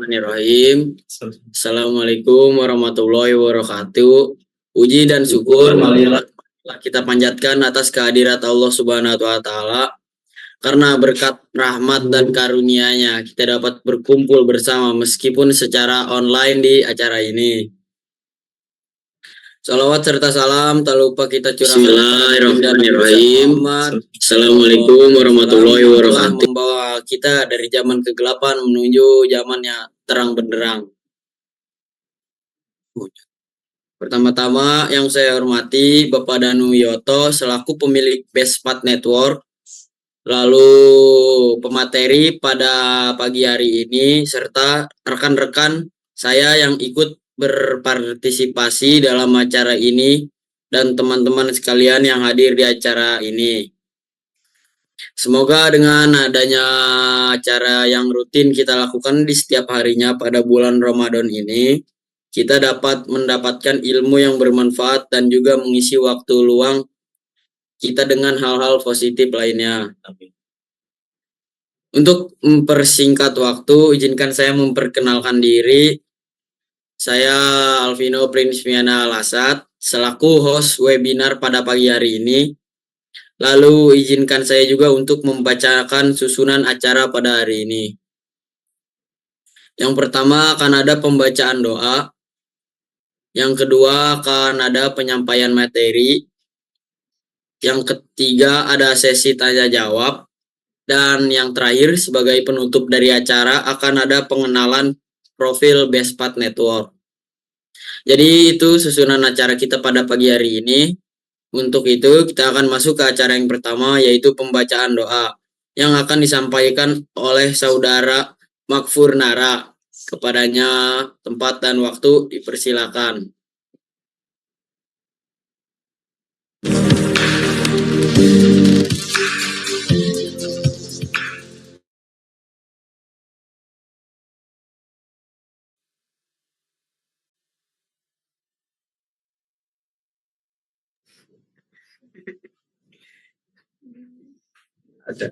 Bismillahirrahmanirrahim. Assalamualaikum warahmatullahi wabarakatuh. Puji dan syukur marilah kita panjatkan atas kehadirat Allah Subhanahu wa taala. Karena berkat rahmat dan karunia-Nya kita dapat berkumpul bersama meskipun secara online di acara ini. Salawat serta salam tak lupa kita curahkan. Bismillahirrahmanirrahim. Assalamualaikum warahmatullahi wabarakatuh. Membawa kita dari zaman kegelapan menuju zaman yang terang benderang. Pertama-tama yang saya hormati Bapak Danu Yoto selaku pemilik Bespat Network, lalu pemateri pada pagi hari ini serta rekan-rekan saya yang ikut berpartisipasi dalam acara ini dan teman-teman sekalian yang hadir di acara ini. Semoga dengan adanya acara yang rutin kita lakukan di setiap harinya pada bulan Ramadan ini, kita dapat mendapatkan ilmu yang bermanfaat dan juga mengisi waktu luang kita dengan hal-hal positif lainnya. Untuk mempersingkat waktu, izinkan saya memperkenalkan diri. Saya Alvino Prinsmiana Lasat, selaku host webinar pada pagi hari ini. Lalu izinkan saya juga untuk membacakan susunan acara pada hari ini. Yang pertama akan ada pembacaan doa. Yang kedua akan ada penyampaian materi. Yang ketiga ada sesi tanya jawab. Dan yang terakhir sebagai penutup dari acara akan ada pengenalan profil Bespat Network. Jadi itu susunan acara kita pada pagi hari ini. Untuk itu kita akan masuk ke acara yang pertama, yaitu pembacaan doa yang akan disampaikan oleh saudara Makfur Nara. Kepadanya tempat dan waktu dipersilakan. Ada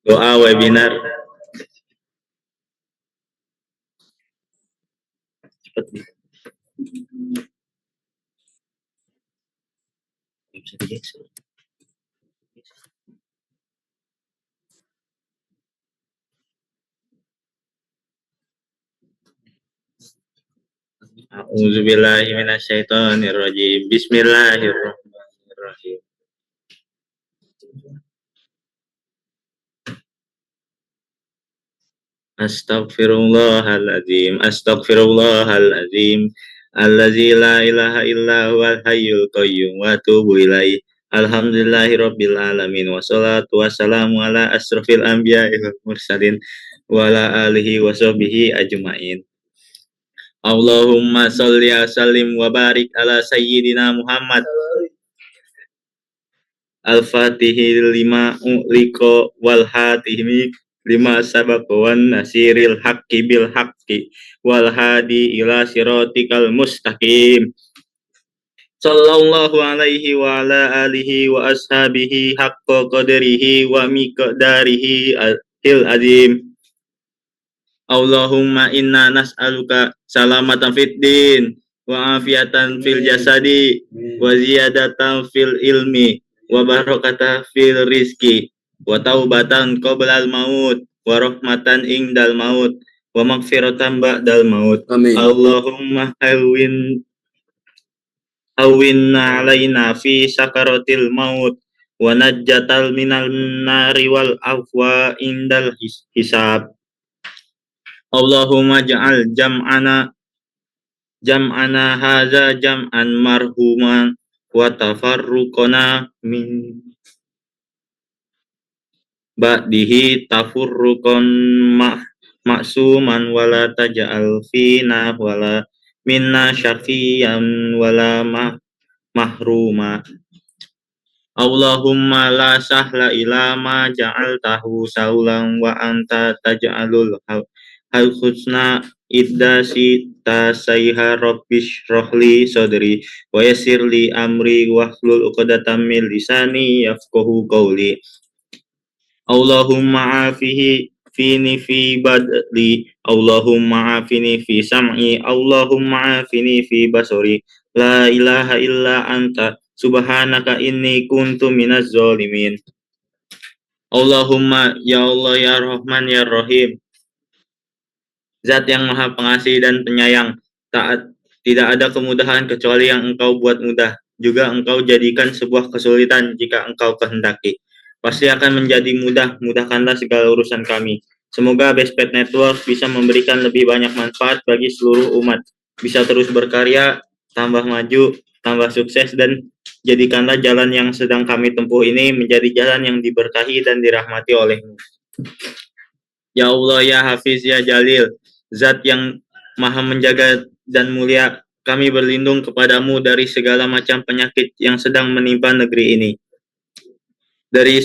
doa webinar. Cepat nih. Bisa digeser. A'udzubillahi minasyaitonirrajim. Bismillahirrahmanirrahim. Astaghfirullahaladzim, astaghfirullahaladzim, allazi la ilaha illa huwal hayyul qayyum wa atubu ilaih. Alhamdulillahirabbil alamin wassalatu wassalamu ala asrofil anbiya'i wal mursalin wa ala alihi wa sahbihi ajmain. Allahumma sholli wa sallim wa barik ala sayyidina Muhammad al-fatihi lima u'liqa wal hatimi lima sabaq wan nasiril haqqi bil haqqi wal hadi ila siratikal mustaqim. Sallallahu alaihi wa ala alihi wa ashabihi haqqa qadrihi wa miqdarihi al azim. Allahumma inna nas'aluka salamatan fid din wa afiatan fil jasadi wa ziyadatan fil ilmi wa barakatan fil rizki wa taubatan qoblal maut wa rahmatan indal maut wa maghfiratan ba'dal maut. Amin. Allahumma hawwinna alaina fi sakaratil maut wa najjatal minal nari wal afwa indal hisab. Allahumma ja'al jam'ana haza jam'an marhuman wa tafarruqana min ba'dihi tafurruqan ma'suman wala taj'al fina wala minna syafiyan wala mahruma. Allahumma la sahla ila ma ja'altahu saulan wa anta taj'alul husna iddasi tasaiha rabbish rohli sodri wa yasirli amri wahlul uqdatam min lisani yafqahu qawli. Allahumma afihi afini fi badli, Allahumma afini fi sam'i, Allahumma afini fi basori, la ilaha illa anta, subhanaka inni kuntu minaz zalimin. Allahumma, ya Allah, ya Rahman, ya Rahim, Zat yang Maha Pengasih dan Penyayang, tidak ada kemudahan kecuali yang Engkau buat mudah. Juga Engkau jadikan sebuah kesulitan jika Engkau kehendaki. Pasti akan menjadi mudah, mudahkanlah segala urusan kami. Semoga Bestpad Network bisa memberikan lebih banyak manfaat bagi seluruh umat. Bisa terus berkarya, tambah maju, tambah sukses, dan jadikanlah jalan yang sedang kami tempuh ini menjadi jalan yang diberkahi dan dirahmati oleh-Mu. Ya Allah, ya Hafiz, ya Jalil, Zat yang Maha Menjaga dan Mulia, kami berlindung kepadamu dari segala macam penyakit yang sedang menimpa negeri ini. Dari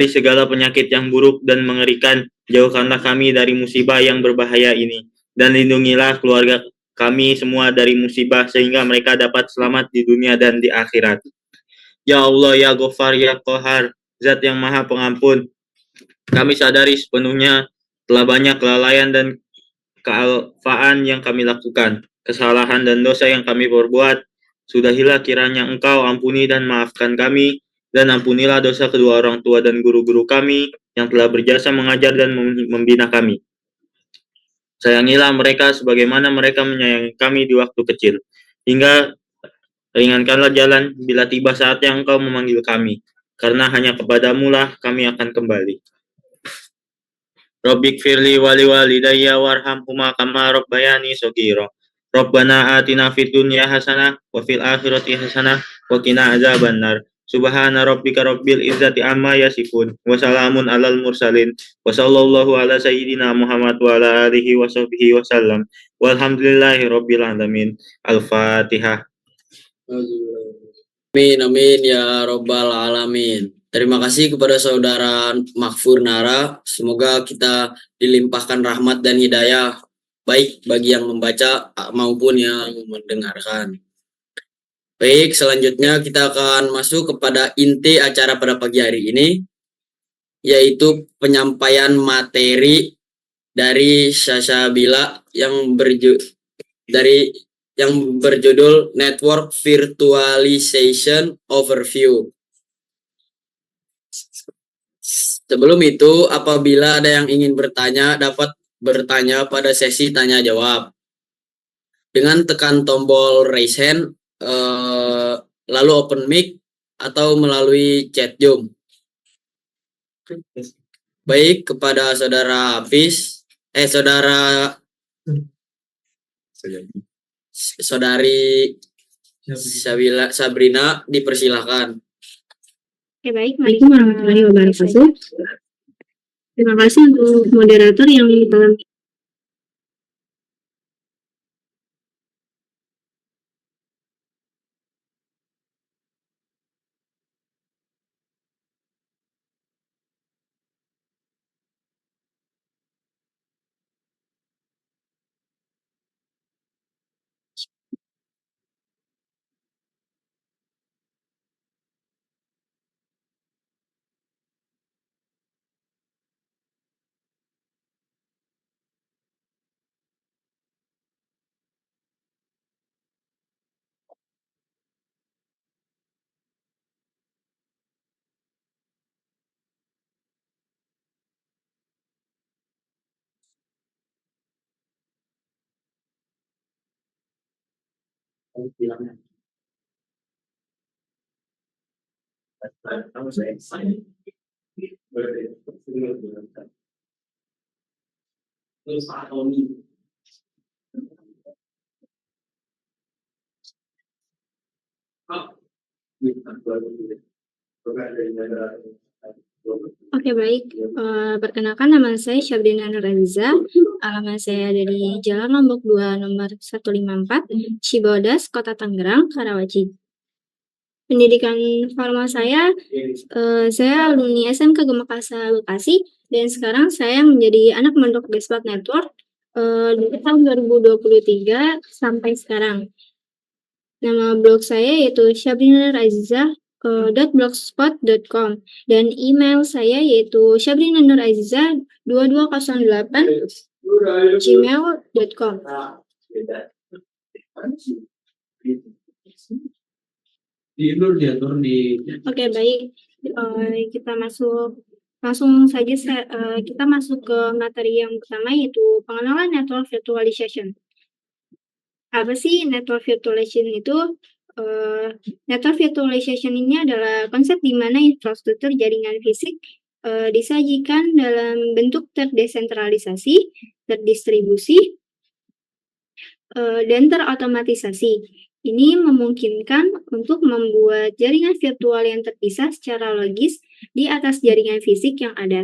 segala penyakit yang buruk dan mengerikan, jauhkanlah kami dari musibah yang berbahaya ini. Dan lindungilah keluarga kami semua dari musibah sehingga mereka dapat selamat di dunia dan di akhirat. Ya Allah, ya Ghafar, ya Qahar, Zat yang Maha Pengampun, kami sadari sepenuhnya telah banyak kelalaian dan kealfaan yang kami lakukan, kesalahan dan dosa yang kami perbuat. Sudahilah kiranya Engkau ampuni dan maafkan kami, dan ampunilah dosa kedua orang tua dan guru-guru kami yang telah berjasa mengajar dan membina kami. Sayangilah mereka sebagaimana mereka menyayangi kami di waktu kecil, hingga ringankanlah jalan bila tiba saatnya Engkau memanggil kami, karena hanya kepadamu lah kami akan kembali. Rabbik firli wali walidayya warhamhuma kama rabbayani shaghira. Rabbana atina fid dunya hasanah wa fil akhirati hasanah wa qina adzabannar. Subhana rabbika rabbil izzati amma yasifun wa salamun alal mursalin wa sallallahu ala sayyidina Muhammad wa ala alihi wa sahbihi wa sallam. Walhamdulillahi rabbil alamin. Al-Fatihah. Amin, amin ya robbal alamin. Terima kasih kepada saudara Makfur Nara. Semoga kita dilimpahkan rahmat dan hidayah baik bagi yang membaca maupun yang mendengarkan. Baik, selanjutnya kita akan masuk kepada inti acara pada pagi hari ini, yaitu penyampaian materi dari Sasabila yang berjudul Network Virtualization Overview. Sebelum itu, apabila ada yang ingin bertanya, dapat bertanya pada sesi tanya jawab dengan tekan tombol raise hand, lalu open mic atau melalui chat Zoom. Baik, kepada saudara Hafiz, saudari Sabrina, dipersilahkan. Oke, baik. Assalamualaikum warahmatullahi wabarakatuh. Terima kasih untuk moderator yang telah Oke, baik. Perkenalkan, nama saya Sabrina Nurhaliza. Alamat saya ada di Jalan Lombok 2 nomor 154, Cibodas, Kota Tangerang, Karawaci. Pendidikan formal saya alumni SMK Gemakasa Bekasi, dan sekarang saya menjadi anak mandok Bestpad Network dari tahun 2023 sampai sekarang. Nama blog saya yaitu Sabrina Nurhaliza blogspot.com dan email saya yaitu shabrinanuraziza2208 gmail.com. Oke, baik. Kita langsung saja kita masuk ke materi yang pertama yaitu pengenalan network virtualization. Apa sih network virtualization itu? Network virtualization ini adalah konsep di mana infrastruktur jaringan fisik disajikan dalam bentuk terdesentralisasi, terdistribusi, dan terotomatisasi. Ini memungkinkan untuk membuat jaringan virtual yang terpisah secara logis di atas jaringan fisik yang ada.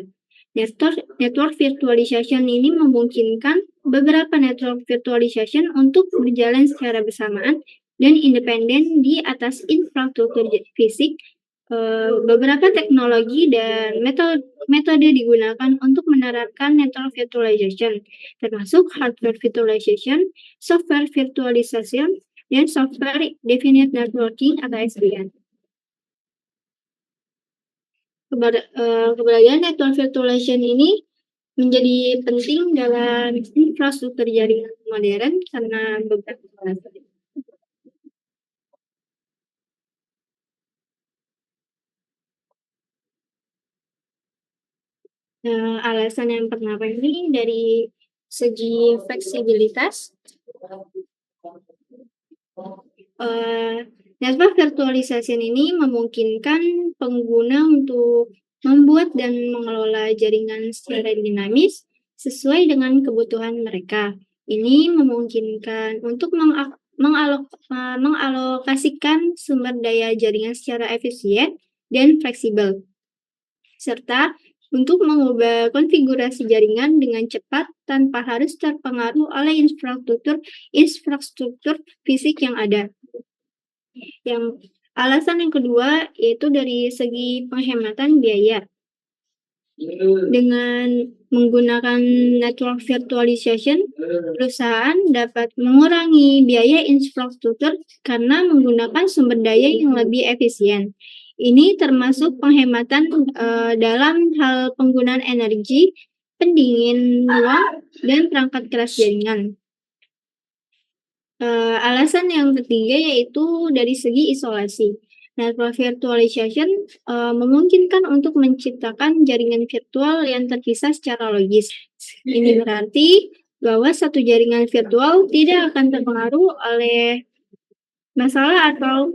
Network virtualization ini memungkinkan beberapa network virtualization untuk berjalan secara bersamaan dan independen di atas infrastruktur fisik. Beberapa teknologi dan metode digunakan untuk menerapkan network virtualization, termasuk hardware virtualization, software virtualization, dan software definite networking atau SDN. Keberadaan network virtualization ini menjadi penting dalam infrastruktur jaringan modern karena beberapa alasan. Alasan yang pertama ini dari segi fleksibilitas. Network virtualization ini memungkinkan pengguna untuk membuat dan mengelola jaringan secara dinamis sesuai dengan kebutuhan mereka. Ini memungkinkan untuk mengalokasikan sumber daya jaringan secara efisien dan fleksibel, serta untuk mengubah konfigurasi jaringan dengan cepat tanpa harus terpengaruh oleh infrastruktur fisik yang ada. Yang alasan yang kedua yaitu dari segi penghematan biaya. Dengan menggunakan network virtualization, perusahaan dapat mengurangi biaya infrastruktur karena menggunakan sumber daya yang lebih efisien. Ini termasuk penghematan dalam hal penggunaan energi, pendingin ruang, dan perangkat keras jaringan. Alasan yang ketiga yaitu dari segi isolasi. Network virtualization memungkinkan untuk menciptakan jaringan virtual yang terpisah secara logis. Ini berarti bahwa satu jaringan virtual tidak akan terpengaruh oleh masalah atau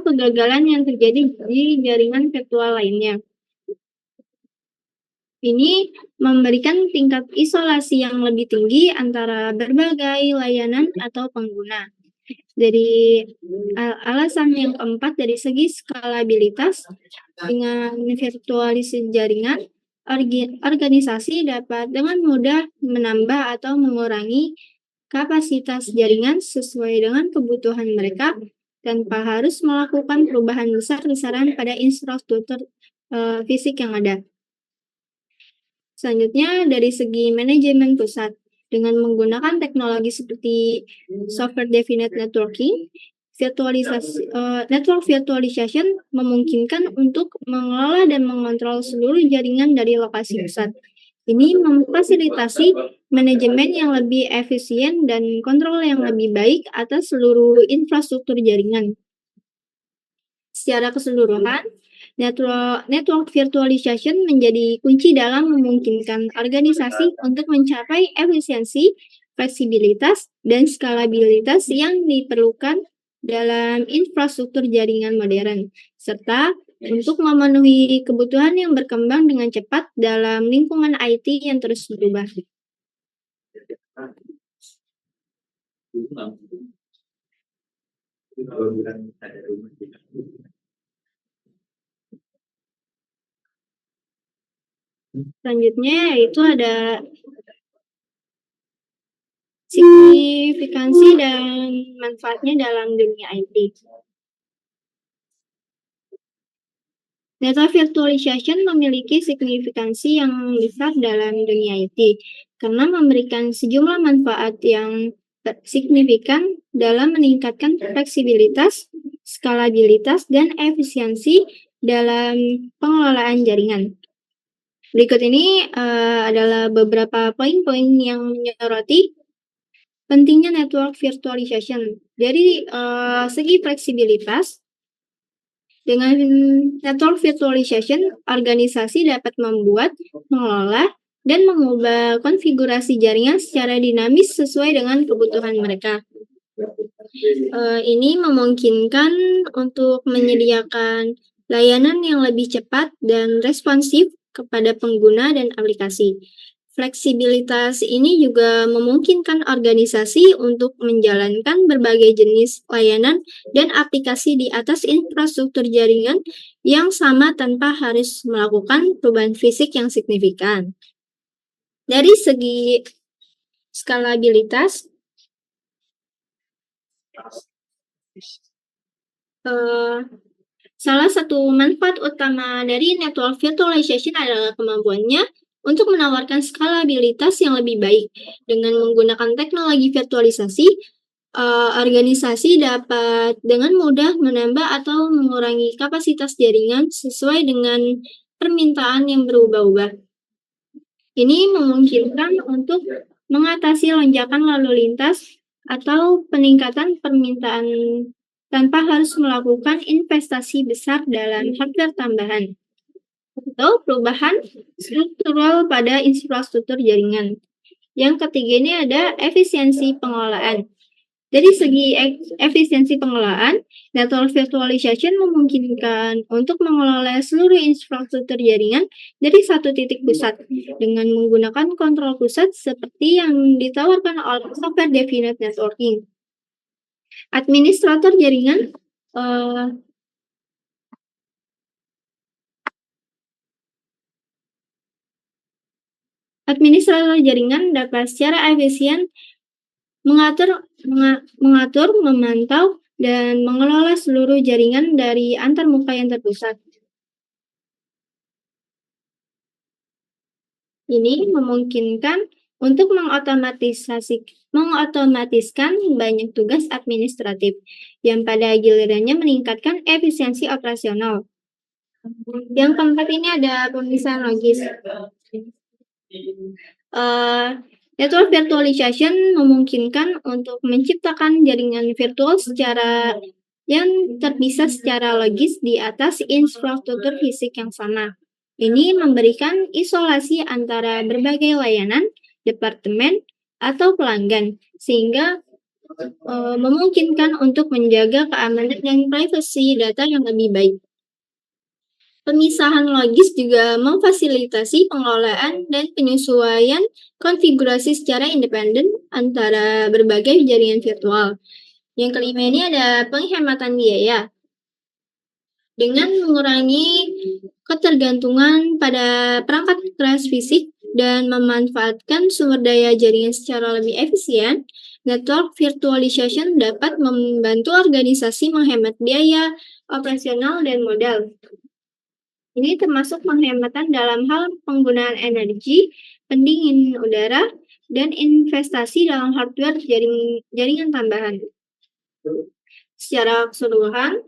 kegagalan yang terjadi di jaringan virtual lainnya. Ini memberikan tingkat isolasi yang lebih tinggi antara berbagai layanan atau pengguna. Dari alasan yang keempat dari segi skalabilitas, dengan virtualisasi jaringan, organisasi dapat dengan mudah menambah atau mengurangi kapasitas jaringan sesuai dengan kebutuhan mereka tanpa harus melakukan perubahan besar-besaran pada infrastruktur fisik yang ada. Selanjutnya dari segi manajemen pusat, dengan menggunakan teknologi seperti software definite networking, network virtualization memungkinkan untuk mengelola dan mengontrol seluruh jaringan dari lokasi pusat. Ini memfasilitasi manajemen yang lebih efisien dan kontrol yang lebih baik atas seluruh infrastruktur jaringan. Secara keseluruhan, network virtualization menjadi kunci dalam memungkinkan organisasi untuk mencapai efisiensi, fleksibilitas, dan skalabilitas yang diperlukan dalam infrastruktur jaringan modern, serta untuk memenuhi kebutuhan yang berkembang dengan cepat dalam lingkungan IT yang terus berubah. Selanjutnya yaitu ada signifikansi dan manfaatnya dalam dunia IT. Network virtualization memiliki signifikansi yang besar dalam dunia IT karena memberikan sejumlah manfaat yang signifikan dalam meningkatkan fleksibilitas, skalabilitas, dan efisiensi dalam pengelolaan jaringan. Berikut ini adalah beberapa poin-poin yang menyoroti pentingnya network virtualization. Dari segi fleksibilitas, dengan network virtualization, organisasi dapat membuat, mengelola, dan mengubah konfigurasi jaringan secara dinamis sesuai dengan kebutuhan mereka. Ini memungkinkan untuk menyediakan layanan yang lebih cepat dan responsif kepada pengguna dan aplikasi. Fleksibilitas ini juga memungkinkan organisasi untuk menjalankan berbagai jenis layanan dan aplikasi di atas infrastruktur jaringan yang sama tanpa harus melakukan perubahan fisik yang signifikan. Dari segi skalabilitas, salah satu manfaat utama dari network virtualization adalah kemampuannya untuk menawarkan skalabilitas yang lebih baik. Dengan menggunakan teknologi virtualisasi, organisasi dapat dengan mudah menambah atau mengurangi kapasitas jaringan sesuai dengan permintaan yang berubah-ubah. Ini memungkinkan untuk mengatasi lonjakan lalu lintas atau peningkatan permintaan tanpa harus melakukan investasi besar dalam hardware tambahan atau perubahan struktural pada infrastruktur jaringan. Yang ketiga ini ada efisiensi pengelolaan. Dari segi efisiensi pengelolaan, network virtualization memungkinkan untuk mengelola seluruh infrastruktur jaringan dari satu titik pusat dengan menggunakan kontrol pusat seperti yang ditawarkan oleh software definite networking. Administrator jaringan dapat secara efisien mengatur, memantau, dan mengelola seluruh jaringan dari antarmuka yang terpusat. Ini memungkinkan untuk mengotomatiskan banyak tugas administratif yang pada gilirannya meningkatkan efisiensi operasional. Yang keempat ini ada pemisahan logis. Network virtualization memungkinkan untuk menciptakan jaringan virtual yang terpisah secara logis di atas infrastruktur fisik yang sama. Ini memberikan isolasi antara berbagai layanan, departemen, atau pelanggan, sehingga memungkinkan untuk menjaga keamanan dan privasi data yang lebih baik. Pemisahan logis juga memfasilitasi pengelolaan dan penyesuaian konfigurasi secara independen antara berbagai jaringan virtual. Yang kelima ini ada penghematan biaya. Dengan mengurangi ketergantungan pada perangkat keras fisik dan memanfaatkan sumber daya jaringan secara lebih efisien, network virtualization dapat membantu organisasi menghemat biaya operasional dan modal. Ini termasuk penghematan dalam hal penggunaan energi, pendingin udara, dan investasi dalam hardware jaringan tambahan. Secara keseluruhan,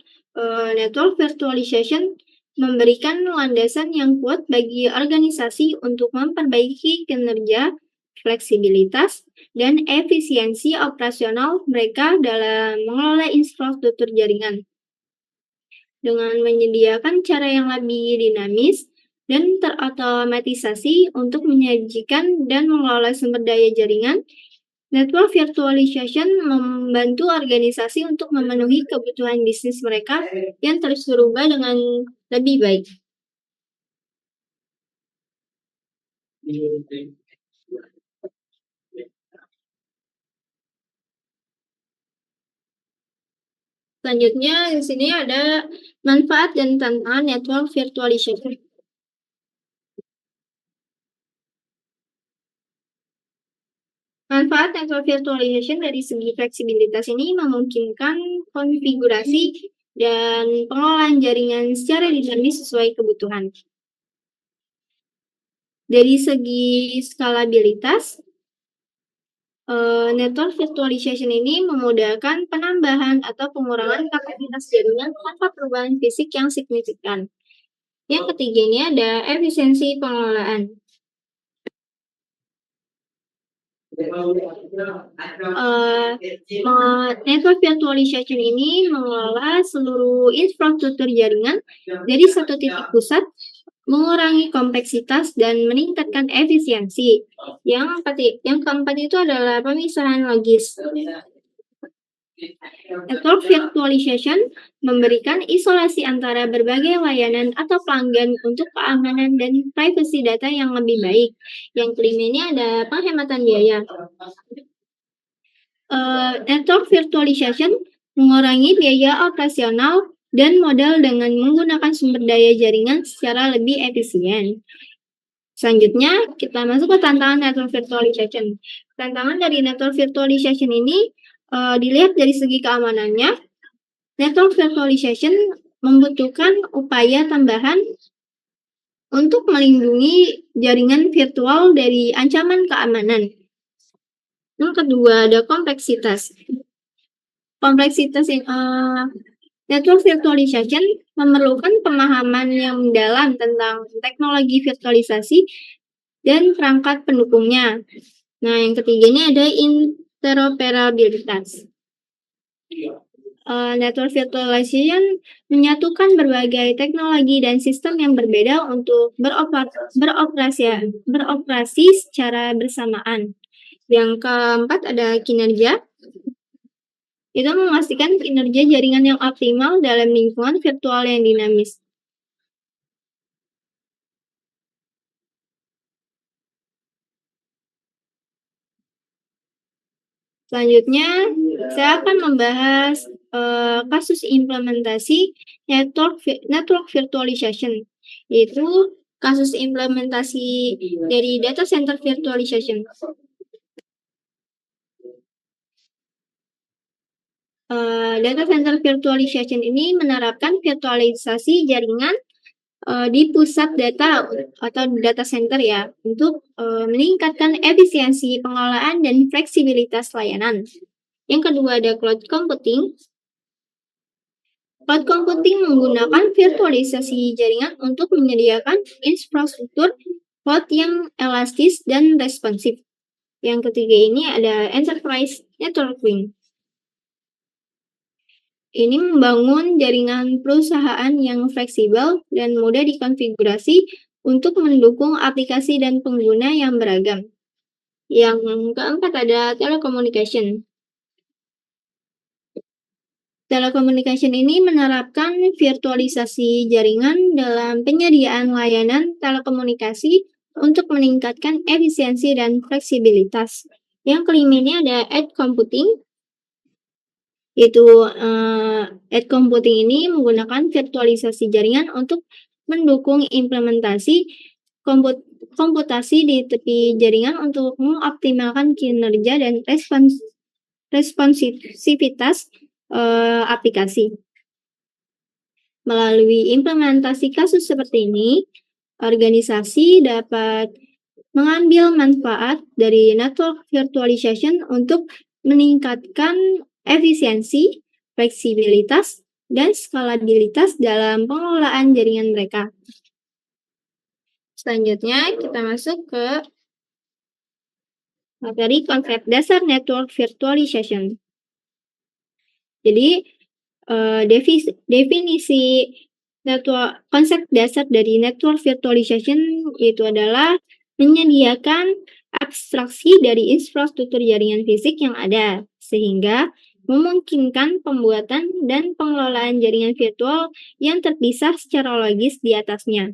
network virtualization memberikan landasan yang kuat bagi organisasi untuk memperbaiki kinerja, fleksibilitas, dan efisiensi operasional mereka dalam mengelola infrastruktur jaringan. Dengan menyediakan cara yang lebih dinamis dan terotomatisasi untuk menyajikan dan mengelola sumber daya jaringan, network virtualization membantu organisasi untuk memenuhi kebutuhan bisnis mereka yang terus berubah dengan lebih baik. Selanjutnya di sini ada manfaat dan tantangan network virtualization. Manfaat network virtualization dari segi fleksibilitas ini memungkinkan konfigurasi dan pengelolaan jaringan secara dinamis sesuai kebutuhan. Dari segi skalabilitas, Network virtualization ini memudahkan penambahan atau pengurangan kapasitas jaringan tanpa perubahan fisik yang signifikan. Yang ketiga ini ada efisiensi pengelolaan. Network virtualization ini mengelola seluruh infrastruktur jaringan dari satu titik pusat, mengurangi kompleksitas dan meningkatkan efisiensi. Yang keempat itu adalah pemisahan logis. Network virtualization memberikan isolasi antara berbagai layanan atau pelanggan untuk keamanan dan privasi data yang lebih baik. Yang kelima ini ada penghematan biaya. Network virtualization mengurangi biaya operasional dan modal dengan menggunakan sumber daya jaringan secara lebih efisien. Selanjutnya, kita masuk ke tantangan network virtualization. Tantangan dari network virtualization ini dilihat dari segi keamanannya. Network virtualization membutuhkan upaya tambahan untuk melindungi jaringan virtual dari ancaman keamanan. Yang kedua, ada kompleksitas. Network virtualization memerlukan pemahaman yang mendalam tentang teknologi virtualisasi dan perangkat pendukungnya. Nah, yang ketiga ini ada interoperabilitas. Network virtualization menyatukan berbagai teknologi dan sistem yang berbeda untuk beroperasi secara bersamaan. Yang keempat ada kinerja. Itu memastikan kinerja jaringan yang optimal dalam lingkungan virtual yang dinamis. Selanjutnya, saya akan membahas kasus implementasi network virtualization, yaitu kasus implementasi dari data center virtualization. Data center virtualization ini menerapkan virtualisasi jaringan di pusat data atau data center ya, untuk meningkatkan efisiensi pengelolaan dan fleksibilitas layanan. Yang kedua ada cloud computing. Cloud computing menggunakan virtualisasi jaringan untuk menyediakan infrastruktur cloud yang elastis dan responsif. Yang ketiga ini ada enterprise networking. Ini membangun jaringan perusahaan yang fleksibel dan mudah dikonfigurasi untuk mendukung aplikasi dan pengguna yang beragam. Yang keempat ada telecommunication. Telecommunication ini menerapkan virtualisasi jaringan dalam penyediaan layanan telekomunikasi untuk meningkatkan efisiensi dan fleksibilitas. Yang kelima ini ada edge computing. Edge computing ini menggunakan virtualisasi jaringan untuk mendukung implementasi komputasi di tepi jaringan untuk mengoptimalkan kinerja dan responsivitas aplikasi. Melalui implementasi kasus seperti ini, organisasi dapat mengambil manfaat dari network virtualization untuk meningkatkan efisiensi, fleksibilitas, dan skalabilitas dalam pengelolaan jaringan mereka. Selanjutnya, kita masuk ke materi konsep dasar network virtualization. Jadi, definisi konsep dasar dari network virtualization itu adalah menyediakan abstraksi dari infrastruktur jaringan fisik yang ada, sehingga memungkinkan pembuatan dan pengelolaan jaringan virtual yang terpisah secara logis di atasnya.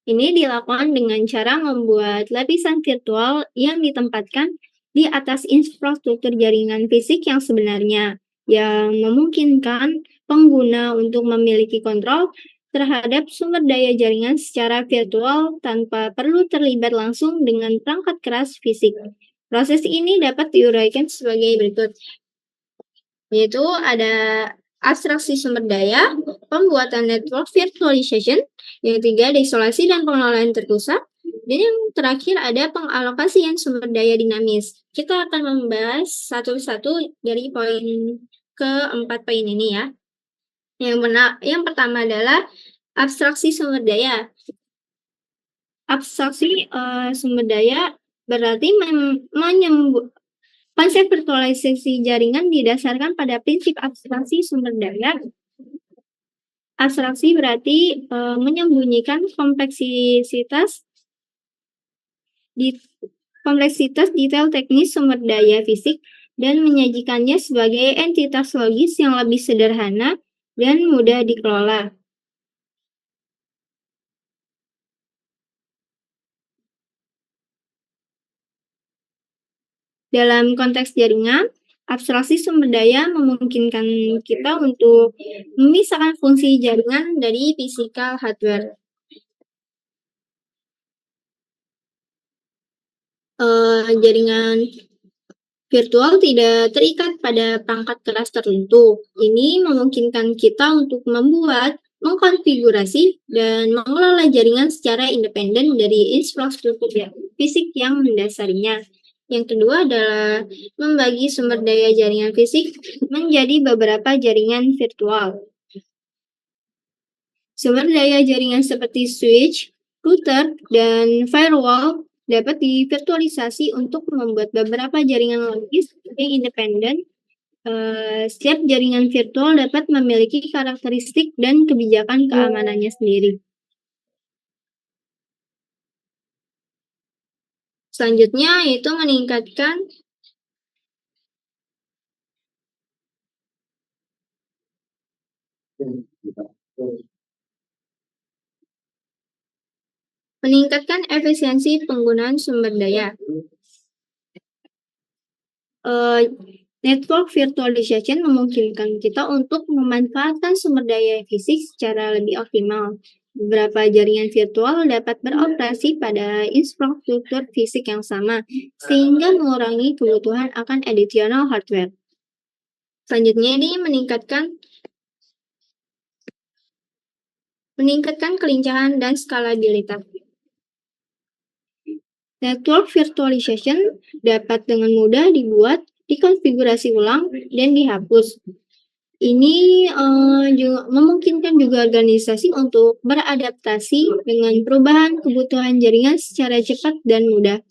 Ini dilakukan dengan cara membuat lapisan virtual yang ditempatkan di atas infrastruktur jaringan fisik yang sebenarnya, yang memungkinkan pengguna untuk memiliki kontrol terhadap sumber daya jaringan secara virtual tanpa perlu terlibat langsung dengan perangkat keras fisik. Proses ini dapat diuraikan sebagai berikut, yaitu ada abstraksi sumber daya, pembuatan network virtualization, yang ketiga ada isolasi dan pengelolaan terpusat, Dan yang terakhir ada pengalokasian sumber daya dinamis. Kita akan membahas satu-satu dari poin keempat poin ini ya. Yang pertama adalah abstraksi sumber daya. Abstraksi sumber daya berarti konsep virtualisasi jaringan didasarkan pada prinsip abstraksi sumber daya. Abstraksi berarti menyembunyikan kompleksitas detail teknis sumber daya fisik dan menyajikannya sebagai entitas logis yang lebih sederhana dan mudah dikelola. Dalam konteks jaringan, abstraksi sumber daya memungkinkan kita untuk memisahkan fungsi jaringan dari physical hardware. Jaringan virtual tidak terikat pada perangkat keras tertentu. Ini memungkinkan kita untuk membuat, mengkonfigurasi, dan mengelola jaringan secara independen dari infrastruktur fisik yang mendasarinya. Yang kedua adalah membagi sumber daya jaringan fisik menjadi beberapa jaringan virtual. Sumber daya jaringan seperti switch, router, dan firewall dapat divirtualisasi untuk membuat beberapa jaringan logis yang independen. Setiap jaringan virtual dapat memiliki karakteristik dan kebijakan keamanannya sendiri. Selanjutnya yaitu meningkatkan efisiensi penggunaan sumber daya. Network virtualization memungkinkan kita untuk memanfaatkan sumber daya fisik secara lebih optimal. Beberapa jaringan virtual dapat beroperasi pada infrastruktur fisik yang sama, sehingga mengurangi kebutuhan akan additional hardware. Selanjutnya ini meningkatkan kelincahan dan skalabilitas. Network virtualization dapat dengan mudah dibuat, dikonfigurasi ulang, dan dihapus. Ini juga memungkinkan juga organisasi untuk beradaptasi dengan perubahan kebutuhan jaringan secara cepat dan mudah.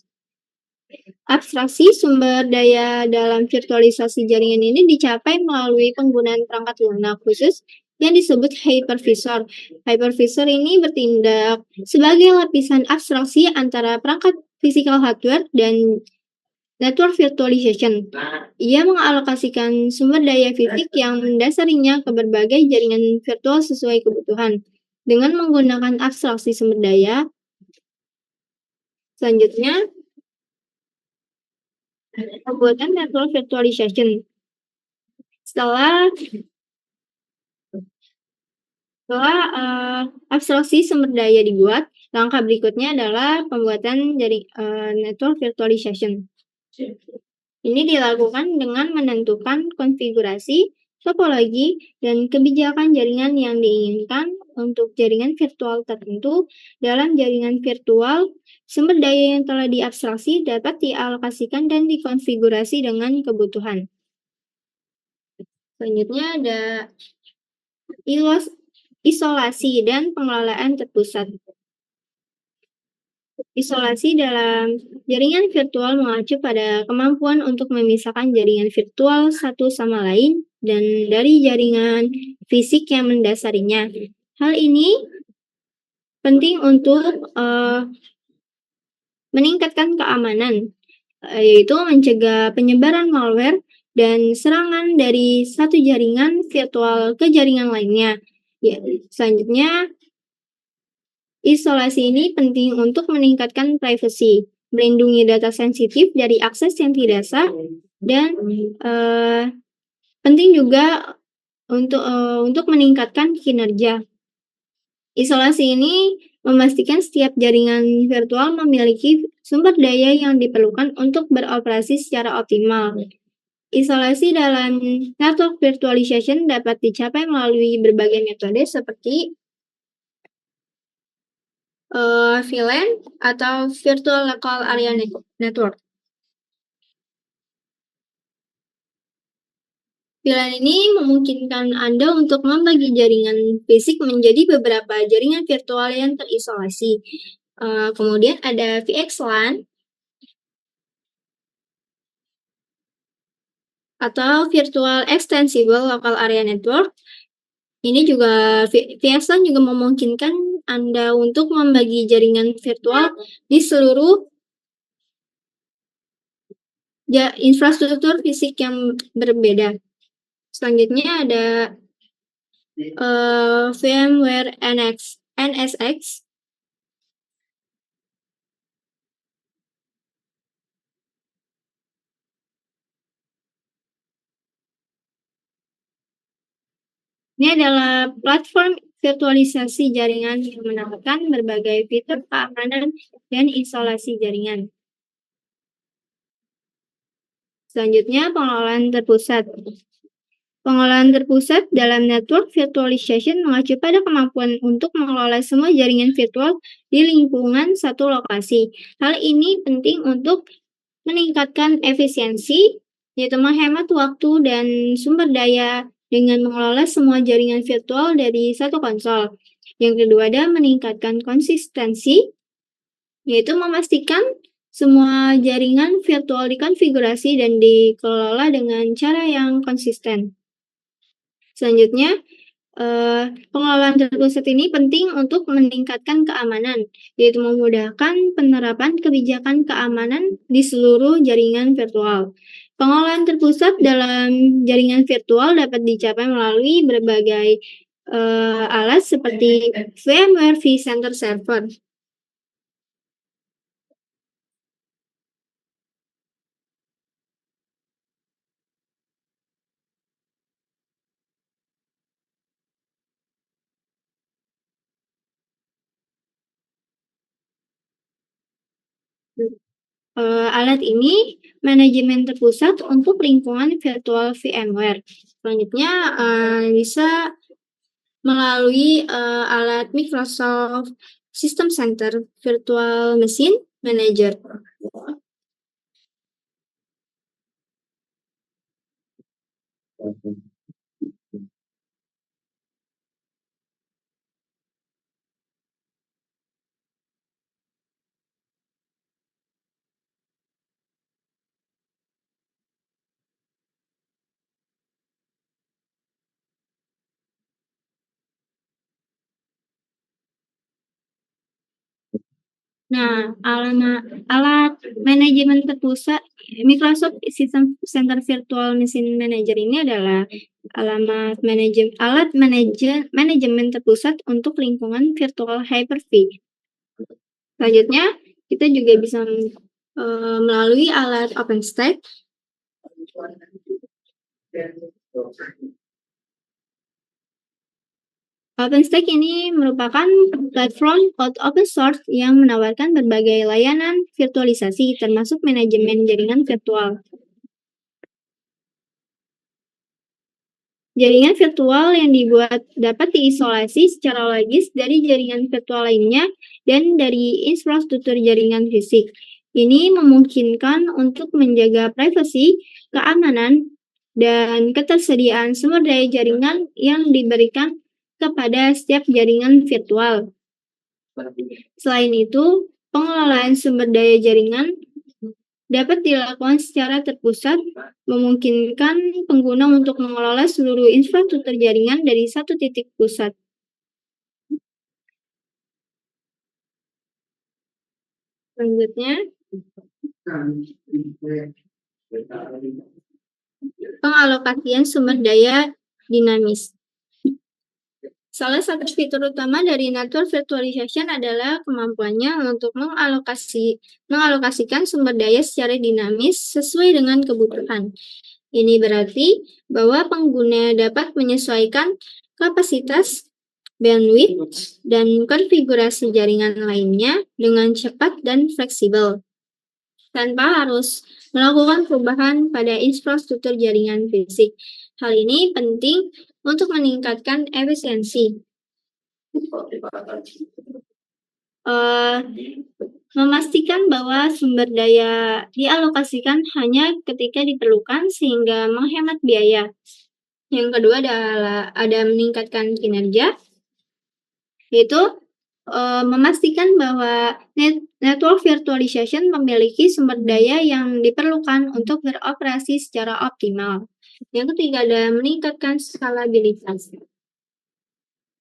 Abstraksi sumber daya dalam virtualisasi jaringan ini dicapai melalui penggunaan perangkat lunak khusus yang disebut hypervisor. Hypervisor ini bertindak sebagai lapisan abstraksi antara perangkat physical hardware dan network virtualization. Ia mengalokasikan sumber daya fisik yang mendasarinya ke berbagai jaringan virtual sesuai kebutuhan. Dengan menggunakan abstraksi sumber daya, selanjutnya pembuatan network virtualization. Setelah abstraksi sumber daya dibuat, langkah berikutnya adalah pembuatan network virtualization. Ini dilakukan dengan menentukan konfigurasi, topologi, dan kebijakan jaringan yang diinginkan untuk jaringan virtual tertentu. Dalam jaringan virtual, sumber daya yang telah diabstraksi dapat dialokasikan dan dikonfigurasi dengan kebutuhan. Selanjutnya ada isolasi dan pengelolaan terpusat. Isolasi dalam jaringan virtual mengacu pada kemampuan untuk memisahkan jaringan virtual satu sama lain dan dari jaringan fisik yang mendasarinya. Hal ini penting untuk meningkatkan keamanan, yaitu mencegah penyebaran malware dan serangan dari satu jaringan virtual ke jaringan lainnya. Selanjutnya, isolasi ini penting untuk meningkatkan privasi, melindungi data sensitif dari akses yang tidak sah, dan penting juga untuk meningkatkan kinerja. Isolasi ini memastikan setiap jaringan virtual memiliki sumber daya yang diperlukan untuk beroperasi secara optimal. Isolasi dalam network virtualization dapat dicapai melalui berbagai metode seperti VLAN atau Virtual Local Area Network. VLAN ini memungkinkan Anda untuk membagi jaringan fisik menjadi beberapa jaringan virtual yang terisolasi. Kemudian ada VXLAN atau Virtual Extensible Local Area Network. Ini juga VXLAN juga memungkinkan Anda untuk membagi jaringan virtual di seluruh infrastruktur fisik yang berbeda. Selanjutnya ada VMware NSX. Ini adalah platform virtualisasi jaringan yang menawarkan berbagai fitur keamanan dan isolasi jaringan. Selanjutnya, pengelolaan terpusat. Pengelolaan terpusat dalam network virtualization mengacu pada kemampuan untuk mengelola semua jaringan virtual di lingkungan satu lokasi. Hal ini penting untuk meningkatkan efisiensi, yaitu menghemat waktu dan sumber daya dengan mengelola semua jaringan virtual dari satu konsol. Yang kedua ada meningkatkan konsistensi, yaitu memastikan semua jaringan virtual dikonfigurasi dan dikelola dengan cara yang konsisten. Selanjutnya, pengelolaan terpusat ini penting untuk meningkatkan keamanan, yaitu memudahkan penerapan kebijakan keamanan di seluruh jaringan virtual. Pengelolaan terpusat dalam jaringan virtual dapat dicapai melalui berbagai alat seperti VMware vCenter Server. Alat ini manajemen terpusat untuk lingkungan virtual VMware. Selanjutnya bisa melalui alat Microsoft System Center Virtual Machine Manager. Nah, alat manajemen terpusat Microsoft System Center Virtual Machine Manager ini adalah alat manajemen terpusat untuk lingkungan virtual Hyper-V. Selanjutnya, kita juga bisa melalui alat OpenStack. OpenStack ini merupakan platform code open source yang menawarkan berbagai layanan virtualisasi, termasuk manajemen jaringan virtual. Jaringan virtual yang dibuat dapat diisolasi secara logis dari jaringan virtual lainnya dan dari infrastruktur jaringan fisik. Ini memungkinkan untuk menjaga privasi, keamanan, dan ketersediaan sumber daya jaringan yang diberikan kepada setiap jaringan virtual. Selain itu, pengelolaan sumber daya jaringan dapat dilakukan secara terpusat, memungkinkan pengguna untuk mengelola seluruh infrastruktur jaringan dari satu titik pusat. Selanjutnya, pengalokasian sumber daya dinamis. Salah satu fitur utama dari network virtualization adalah kemampuannya untuk mengalokasikan sumber daya secara dinamis sesuai dengan kebutuhan. Ini berarti bahwa pengguna dapat menyesuaikan kapasitas, bandwidth, dan konfigurasi jaringan lainnya dengan cepat dan fleksibel, tanpa harus melakukan perubahan pada infrastruktur jaringan fisik. Hal ini penting untuk meningkatkan efisiensi. memastikan bahwa sumber daya dialokasikan hanya ketika diperlukan sehingga menghemat biaya. Yang kedua adalah ada meningkatkan kinerja, yaitu memastikan bahwa network virtualization memiliki sumber daya yang diperlukan untuk beroperasi secara optimal. Yang ketiga ada meningkatkan skalabilitas.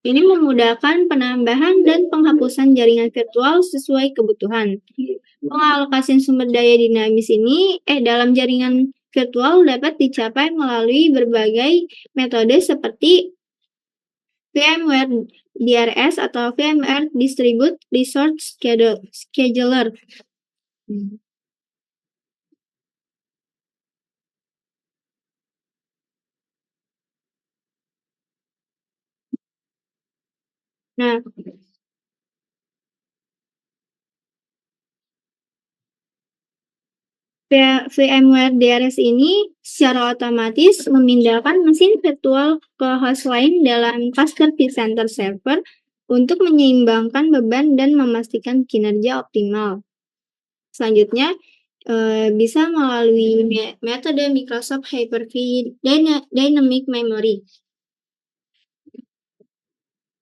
Ini memudahkan penambahan dan penghapusan jaringan virtual sesuai kebutuhan. Pengalokasian sumber daya dinamis ini dalam jaringan virtual dapat dicapai melalui berbagai metode seperti VMware DRS atau VMware Distributed Resource Scheduler. Nah, VMware DRS ini secara otomatis memindahkan mesin virtual ke host lain dalam cluster vCenter server untuk menyeimbangkan beban dan memastikan kinerja optimal. Selanjutnya, bisa melalui metode Microsoft Hyper-V Dynamic Memory.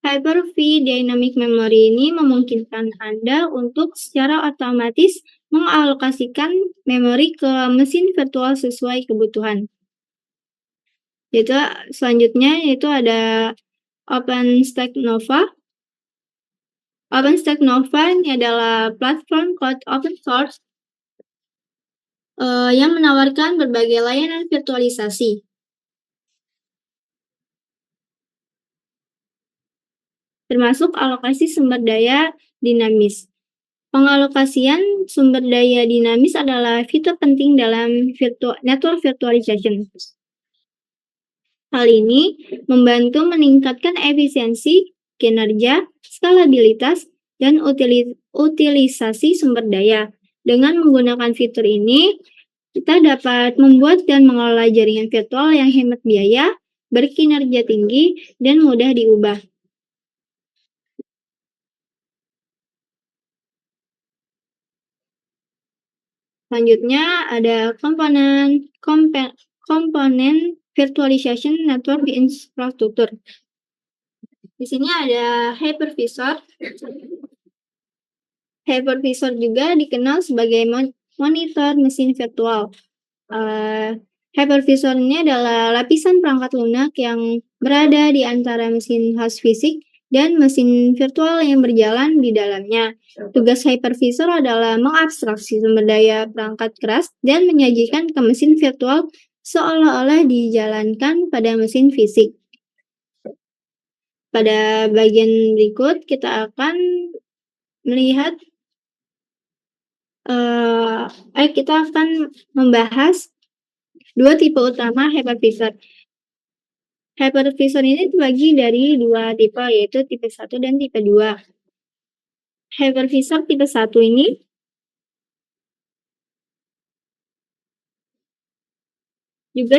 Hyper-V Dynamic Memory ini memungkinkan Anda untuk secara otomatis mengalokasikan memori ke mesin virtual sesuai kebutuhan. Selanjutnya ada OpenStack Nova. OpenStack Nova ini adalah platform cloud open source yang menawarkan berbagai layanan virtualisasi. Termasuk alokasi sumber daya dinamis. Pengalokasian sumber daya dinamis adalah fitur penting dalam network virtualization. Hal ini membantu meningkatkan efisiensi, kinerja, skalabilitas, dan utilisasi sumber daya. Dengan menggunakan fitur ini, kita dapat membuat dan mengelola jaringan virtual yang hemat biaya, berkinerja tinggi, dan mudah diubah. Selanjutnya ada komponen virtualization network infrastructure. Di sini ada hypervisor. Hypervisor juga dikenal sebagai monitor mesin virtual. Hypervisor ini adalah lapisan perangkat lunak yang berada di antara mesin host fisik dan mesin virtual yang berjalan di dalamnya. Tugas hypervisor adalah mengabstraksi sumber daya perangkat keras dan menyajikan ke mesin virtual seolah-olah dijalankan pada mesin fisik. Pada bagian berikut kita akan melihat kita akan membahas dua tipe utama hypervisor. Hypervisor ini terbagi dari dua tipe, yaitu tipe 1 dan tipe 2. Hypervisor tipe 1 ini juga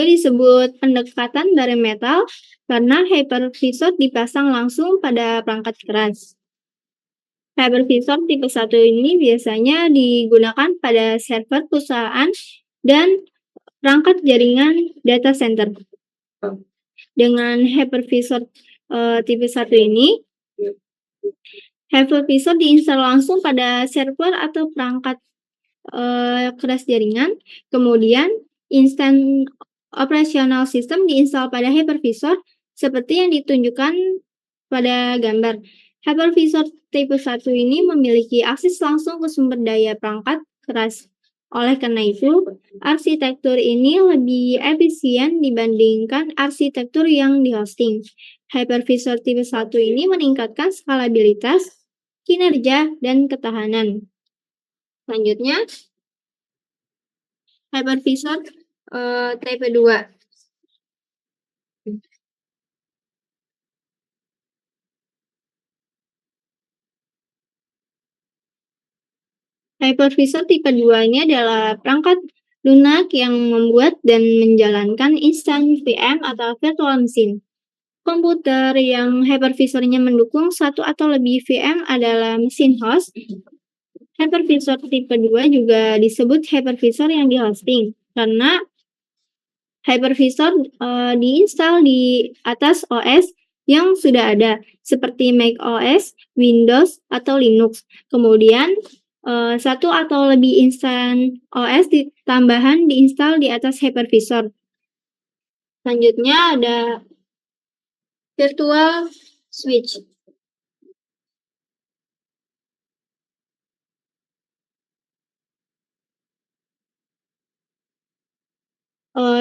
disebut pendekatan bare metal karena hypervisor dipasang langsung pada perangkat keras. Hypervisor tipe 1 ini biasanya digunakan pada server perusahaan dan perangkat jaringan data center. Dengan hypervisor tipe 1 ini, hypervisor diinstal langsung pada server atau perangkat keras jaringan, kemudian instant operational system diinstal pada hypervisor seperti yang ditunjukkan pada gambar. Hypervisor tipe 1 ini memiliki akses langsung ke sumber daya perangkat keras. Oleh karena itu, arsitektur ini lebih efisien dibandingkan arsitektur yang di-hosting. Hypervisor tipe 1 ini meningkatkan skalabilitas, kinerja, dan ketahanan. Selanjutnya, hypervisor tipe 2. Hypervisor tipe 2 ini adalah perangkat lunak yang membuat dan menjalankan instant VM atau virtual machine. komputer yang hypervisornya mendukung satu atau lebih VM adalah mesin host. Hypervisor tipe 2 juga disebut hypervisor yang di-hosting, karena hypervisor diinstal di atas OS yang sudah ada, seperti Mac OS, Windows, atau Linux. Kemudian, satu atau lebih instan OS tambahan diinstal di atas hypervisor. Selanjutnya ada virtual switch.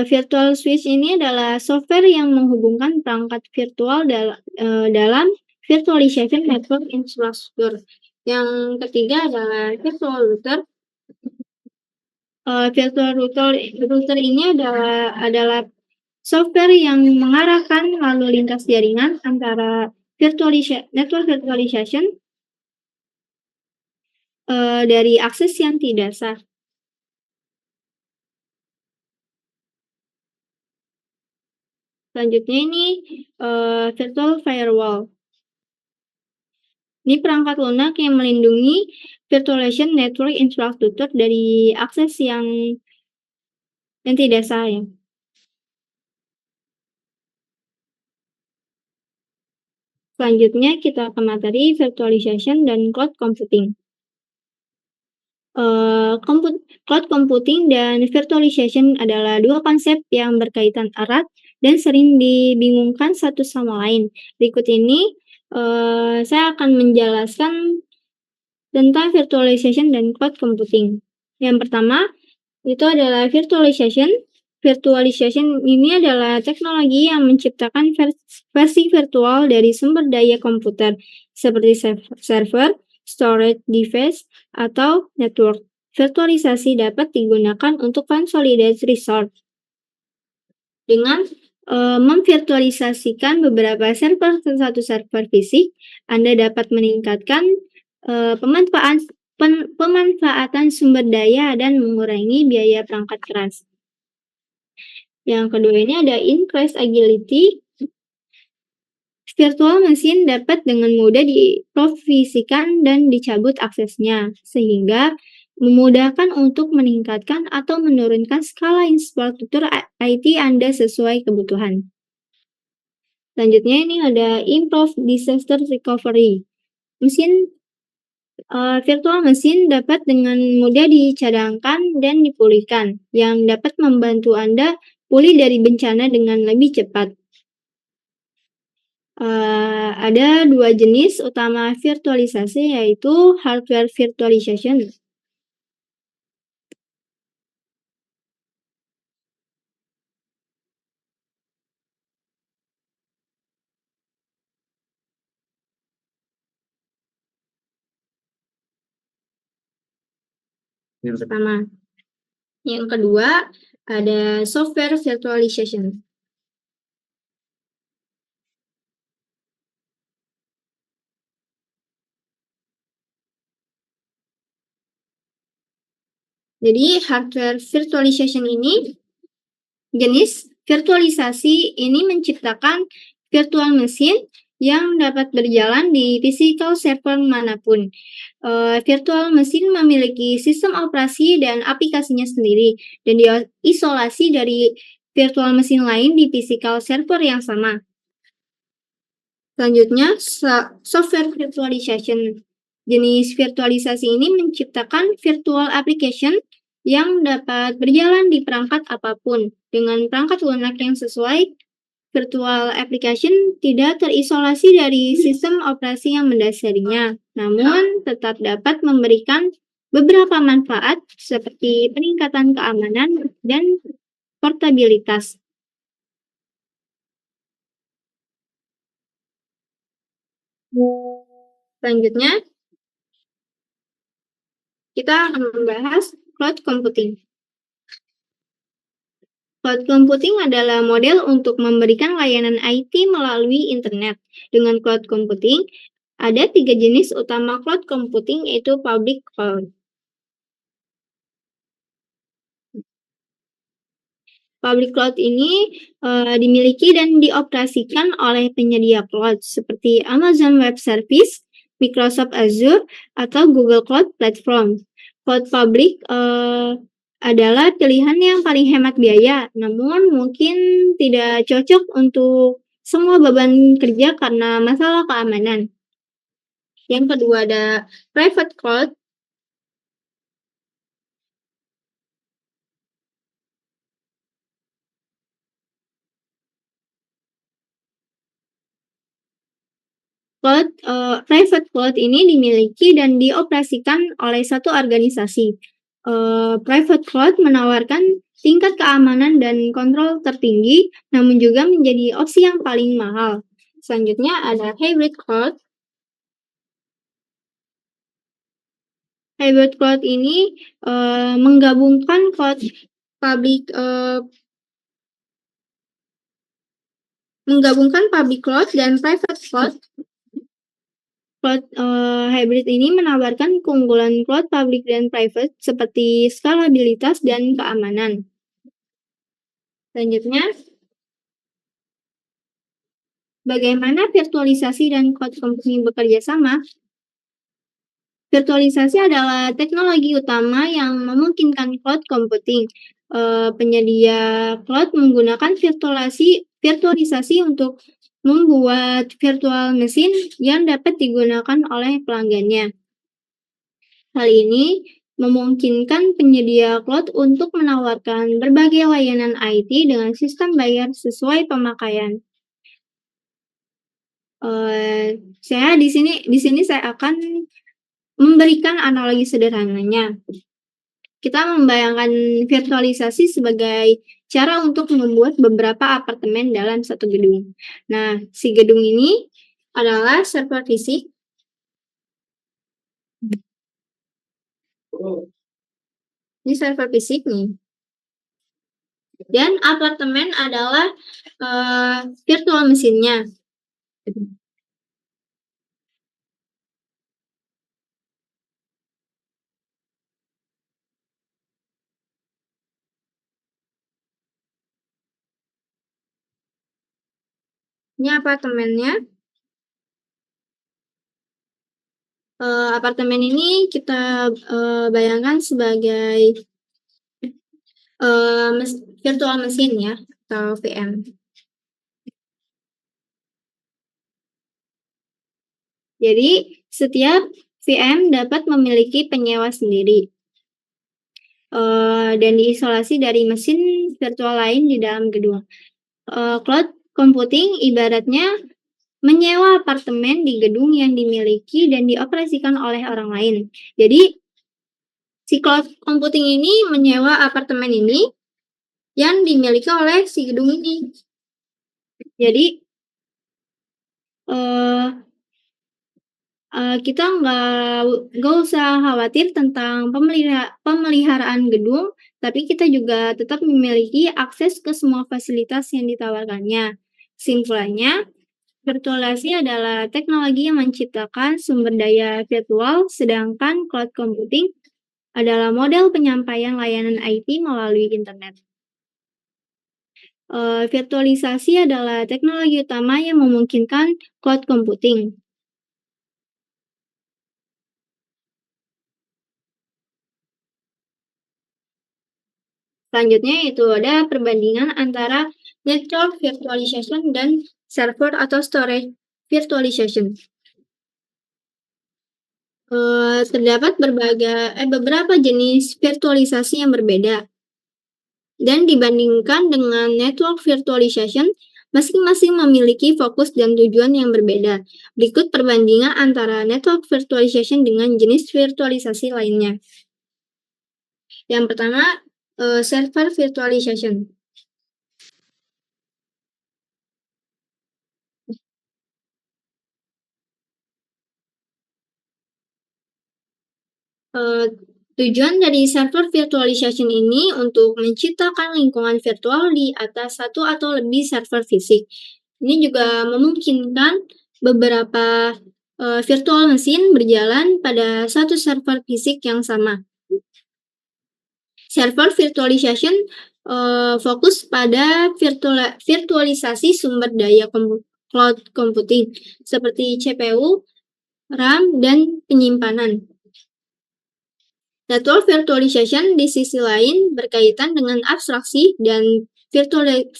Virtual switch ini adalah software yang menghubungkan perangkat virtual dalam virtualization network infrastructure. Yang ketiga adalah virtual router. Virtual router ini adalah software yang mengarahkan lalu lintas jaringan antara network virtualization dari akses yang tidak sah. Selanjutnya ini virtual firewall. Ini perangkat lunak yang melindungi virtualization network infrastructure dari akses yang tidak sah ya. Selanjutnya kita ke materi virtualization dan cloud computing. Cloud computing dan virtualization adalah dua konsep yang berkaitan erat dan sering dibingungkan satu sama lain. Berikut ini saya akan menjelaskan tentang virtualization dan cloud computing. Yang pertama, itu adalah virtualization. Virtualization ini adalah teknologi yang menciptakan versi virtual dari sumber daya komputer, seperti server, storage device, atau network. Virtualisasi dapat digunakan untuk consolidate resource. Dengan memvirtualisasikan beberapa server ke satu server fisik, Anda dapat meningkatkan pemanfaatan sumber daya dan mengurangi biaya perangkat keras. Yang kedua ini ada increased agility. Virtual machine dapat dengan mudah diprovisikan dan dicabut aksesnya, sehingga memudahkan untuk meningkatkan atau menurunkan skala infrastruktur IT Anda sesuai kebutuhan. Selanjutnya ini ada improve disaster recovery. Virtual machine dapat dengan mudah dicadangkan dan dipulihkan, yang dapat membantu Anda pulih dari bencana dengan lebih cepat. Ada dua jenis utama virtualisasi, yaitu hardware virtualization. Yang pertama. Yang kedua, ada software virtualization. Jadi, hardware virtualization ini, jenis virtualisasi ini menciptakan virtual machine yang dapat berjalan di physical server manapun. Virtual machine memiliki sistem operasi dan aplikasinya sendiri, dan diisolasi dari virtual machine lain di physical server yang sama. Selanjutnya, software virtualization. Jenis virtualisasi ini menciptakan virtual application yang dapat berjalan di perangkat apapun dengan perangkat lunak yang sesuai. Virtual application tidak terisolasi dari sistem operasi yang mendasarinya, namun tetap dapat memberikan beberapa manfaat seperti peningkatan keamanan dan portabilitas. Selanjutnya, kita akan membahas cloud computing. Cloud computing adalah model untuk memberikan layanan IT melalui internet. Dengan cloud computing, ada 3 jenis utama cloud computing, yaitu public cloud. Public cloud ini dimiliki dan dioperasikan oleh penyedia cloud seperti Amazon Web Service, Microsoft Azure, atau Google Cloud Platform. Cloud public adalah pilihan yang paling hemat biaya, namun mungkin tidak cocok untuk semua beban kerja karena masalah keamanan. Yang kedua ada private cloud. Private cloud ini dimiliki dan dioperasikan oleh satu organisasi. Private cloud menawarkan tingkat keamanan dan kontrol tertinggi, namun juga menjadi opsi yang paling mahal. Selanjutnya ada hybrid cloud. Hybrid cloud ini menggabungkan cloud public cloud dan private cloud. Cloud hybrid ini menawarkan keunggulan cloud public dan private seperti skalabilitas dan keamanan. Selanjutnya, bagaimana virtualisasi dan cloud computing bekerja sama? Virtualisasi adalah teknologi utama yang memungkinkan cloud computing. Penyedia cloud menggunakan virtualisasi untuk membuat virtual mesin yang dapat digunakan oleh pelanggannya. Hal ini memungkinkan penyedia cloud untuk menawarkan berbagai layanan IT dengan sistem bayar sesuai pemakaian. Saya di sini saya akan memberikan analogi sederhananya. Kita membayangkan virtualisasi sebagai cara untuk membuat beberapa apartemen dalam satu gedung. Nah, si gedung ini adalah server fisik. Ini server fisik nih. Dan apartemen adalah virtual mesinnya. Ini apartemennya. Apartemen ini kita bayangkan sebagai virtual mesin ya, atau VM. Jadi, setiap VM dapat memiliki penyewa sendiri dan diisolasi dari mesin virtual lain di dalam gedung. Cloud computing ibaratnya menyewa apartemen di gedung yang dimiliki dan dioperasikan oleh orang lain. Jadi, si cloud computing ini menyewa apartemen ini yang dimiliki oleh si gedung ini. Jadi, kita nggak usah khawatir tentang pemeliharaan gedung, tapi kita juga tetap memiliki akses ke semua fasilitas yang ditawarkannya. Kesimpulannya, virtualisasi adalah teknologi yang menciptakan sumber daya virtual, sedangkan cloud computing adalah model penyampaian layanan IT melalui internet. Virtualisasi adalah teknologi utama yang memungkinkan cloud computing. Selanjutnya itu ada perbandingan antara network virtualization dan server atau storage virtualization. Terdapat beberapa jenis virtualisasi yang berbeda. Dan dibandingkan dengan network virtualization, masing-masing memiliki fokus dan tujuan yang berbeda. Berikut perbandingan antara network virtualization dengan jenis virtualisasi lainnya. Yang pertama, server virtualization. Tujuan dari server virtualization ini untuk menciptakan lingkungan virtual di atas satu atau lebih server fisik. Ini juga memungkinkan beberapa virtual mesin berjalan pada satu server fisik yang sama. Server virtualization fokus pada virtualisasi sumber daya cloud computing seperti CPU, RAM, dan penyimpanan. Network virtualization di sisi lain berkaitan dengan abstraksi dan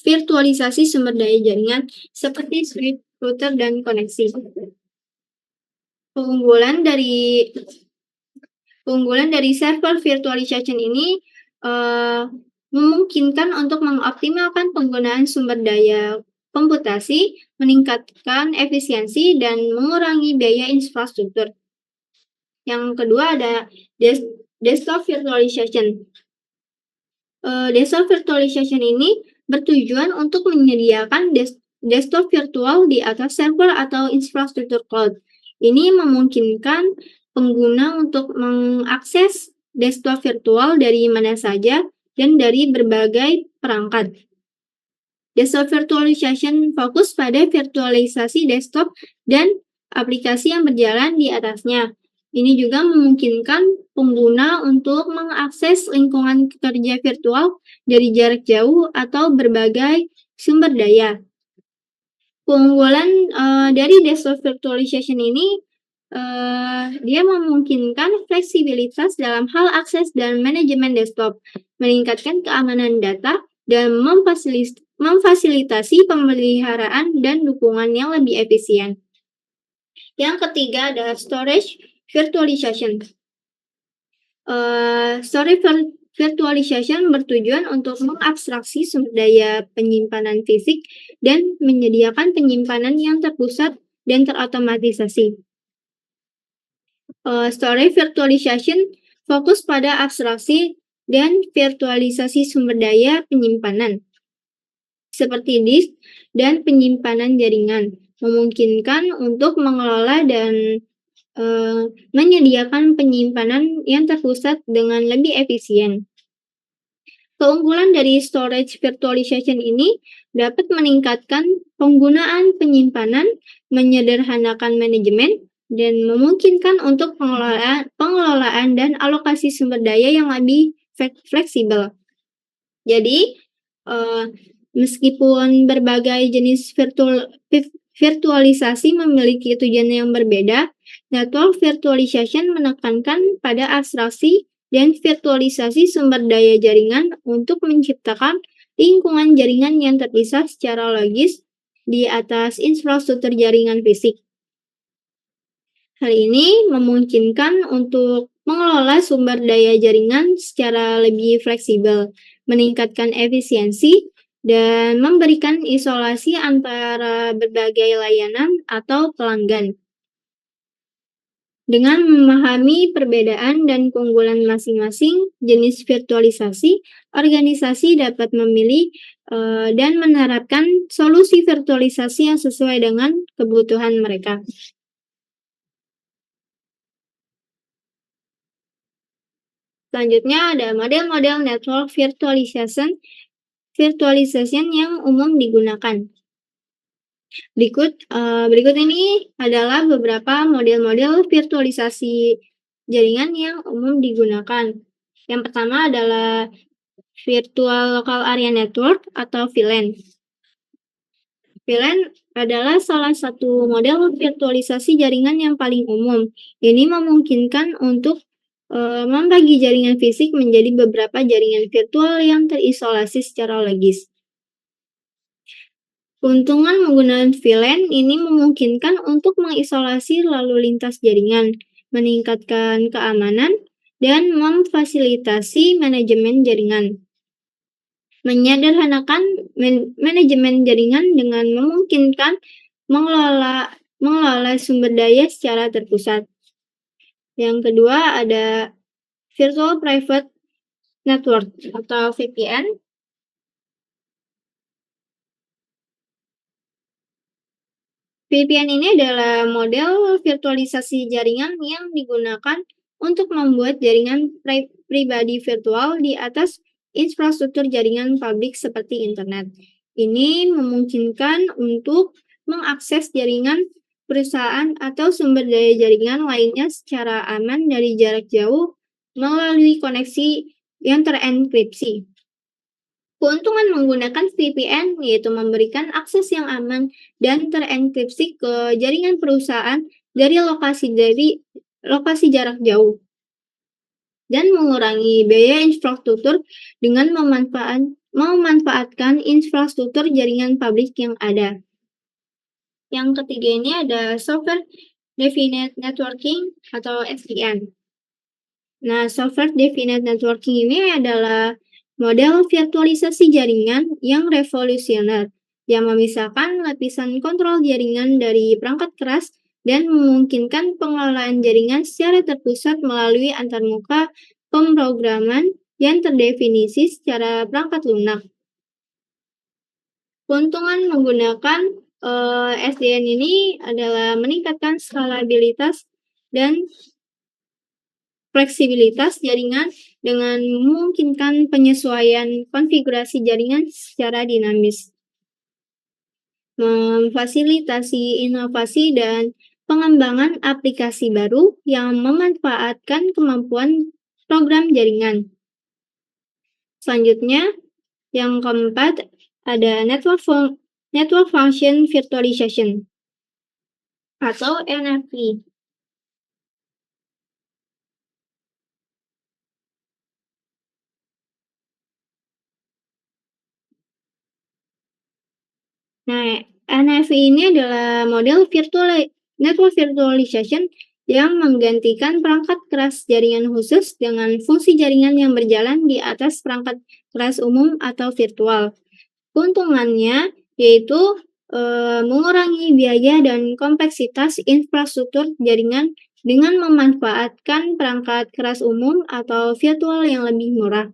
virtualisasi sumber daya jaringan seperti switch, router, dan koneksi. Keunggulan dari server virtualization ini memungkinkan untuk mengoptimalkan penggunaan sumber daya komputasi, meningkatkan efisiensi, dan mengurangi biaya infrastruktur. Yang kedua ada desktop virtualization. Desktop virtualization ini bertujuan untuk menyediakan desktop virtual di atas server atau infrastruktur cloud. Ini memungkinkan pengguna untuk mengakses desktop virtual dari mana saja dan dari berbagai perangkat. Desktop virtualization fokus pada virtualisasi desktop dan aplikasi yang berjalan di atasnya. Ini juga memungkinkan pengguna untuk mengakses lingkungan kerja virtual dari jarak jauh atau berbagai sumber daya. Keunggulan dari desktop virtualization ini dia memungkinkan fleksibilitas dalam hal akses dan manajemen desktop, meningkatkan keamanan data, dan memfasilitasi pemeliharaan dan dukungan yang lebih efisien. Yang ketiga adalah storage virtualization. Storage virtualization bertujuan untuk mengabstraksi sumber daya penyimpanan fisik dan menyediakan penyimpanan yang terpusat dan terotomatisasi. Storage virtualization fokus pada abstraksi dan virtualisasi sumber daya penyimpanan seperti disk dan penyimpanan jaringan, memungkinkan untuk mengelola dan menyediakan penyimpanan yang terpusat dengan lebih efisien. Keunggulan dari storage virtualization ini dapat meningkatkan penggunaan penyimpanan, menyederhanakan manajemen, dan memungkinkan untuk pengelolaan dan alokasi sumber daya yang lebih fleksibel. Jadi, meskipun berbagai jenis virtualisasi memiliki tujuan yang berbeda, network virtualization menekankan pada abstraksi dan virtualisasi sumber daya jaringan untuk menciptakan lingkungan jaringan yang terpisah secara logis di atas infrastruktur jaringan fisik. Hal ini memungkinkan untuk mengelola sumber daya jaringan secara lebih fleksibel, meningkatkan efisiensi, dan memberikan isolasi antara berbagai layanan atau pelanggan. Dengan memahami perbedaan dan keunggulan masing-masing jenis virtualisasi, organisasi dapat memilih dan menerapkan solusi virtualisasi yang sesuai dengan kebutuhan mereka. Selanjutnya ada model-model network virtualization yang umum digunakan. Berikut ini adalah beberapa model-model virtualisasi jaringan yang umum digunakan. Yang pertama adalah Virtual Local Area Network atau VLAN. VLAN adalah salah satu model virtualisasi jaringan yang paling umum. Ini memungkinkan untuk membagi jaringan fisik menjadi beberapa jaringan virtual yang terisolasi secara logis. Keuntungan menggunakan VLAN ini memungkinkan untuk mengisolasi lalu lintas jaringan, meningkatkan keamanan, dan memfasilitasi manajemen jaringan. Menyederhanakan manajemen jaringan dengan memungkinkan mengelola sumber daya secara terpusat. Yang kedua ada Virtual Private Network atau VPN. VPN ini adalah model virtualisasi jaringan yang digunakan untuk membuat jaringan pribadi virtual di atas infrastruktur jaringan publik seperti internet. Ini memungkinkan untuk mengakses jaringan perusahaan atau sumber daya jaringan lainnya secara aman dari jarak jauh melalui koneksi yang terenkripsi. Keuntungan menggunakan VPN yaitu memberikan akses yang aman dan terenkripsi ke jaringan perusahaan dari lokasi jarak jauh dan mengurangi biaya infrastruktur dengan memanfaatkan infrastruktur jaringan publik yang ada. Yang ketiga ini ada Software Definite Networking atau SDN. Nah, Software Definite Networking ini adalah model virtualisasi jaringan yang revolusioner yang memisahkan lapisan kontrol jaringan dari perangkat keras dan memungkinkan pengelolaan jaringan secara terpusat melalui antarmuka pemrograman yang terdefinisi secara perangkat lunak. Keuntungan menggunakan SDN ini adalah meningkatkan skalabilitas dan fleksibilitas jaringan dengan memungkinkan penyesuaian konfigurasi jaringan secara dinamis, memfasilitasi inovasi dan pengembangan aplikasi baru yang memanfaatkan kemampuan program jaringan. Selanjutnya, yang keempat ada Network Function Virtualization atau NFV. Nah, NFV ini adalah model network virtualization yang menggantikan perangkat keras jaringan khusus dengan fungsi jaringan yang berjalan di atas perangkat keras umum atau virtual. Keuntungannya yaitu mengurangi biaya dan kompleksitas infrastruktur jaringan dengan memanfaatkan perangkat keras umum atau virtual yang lebih murah.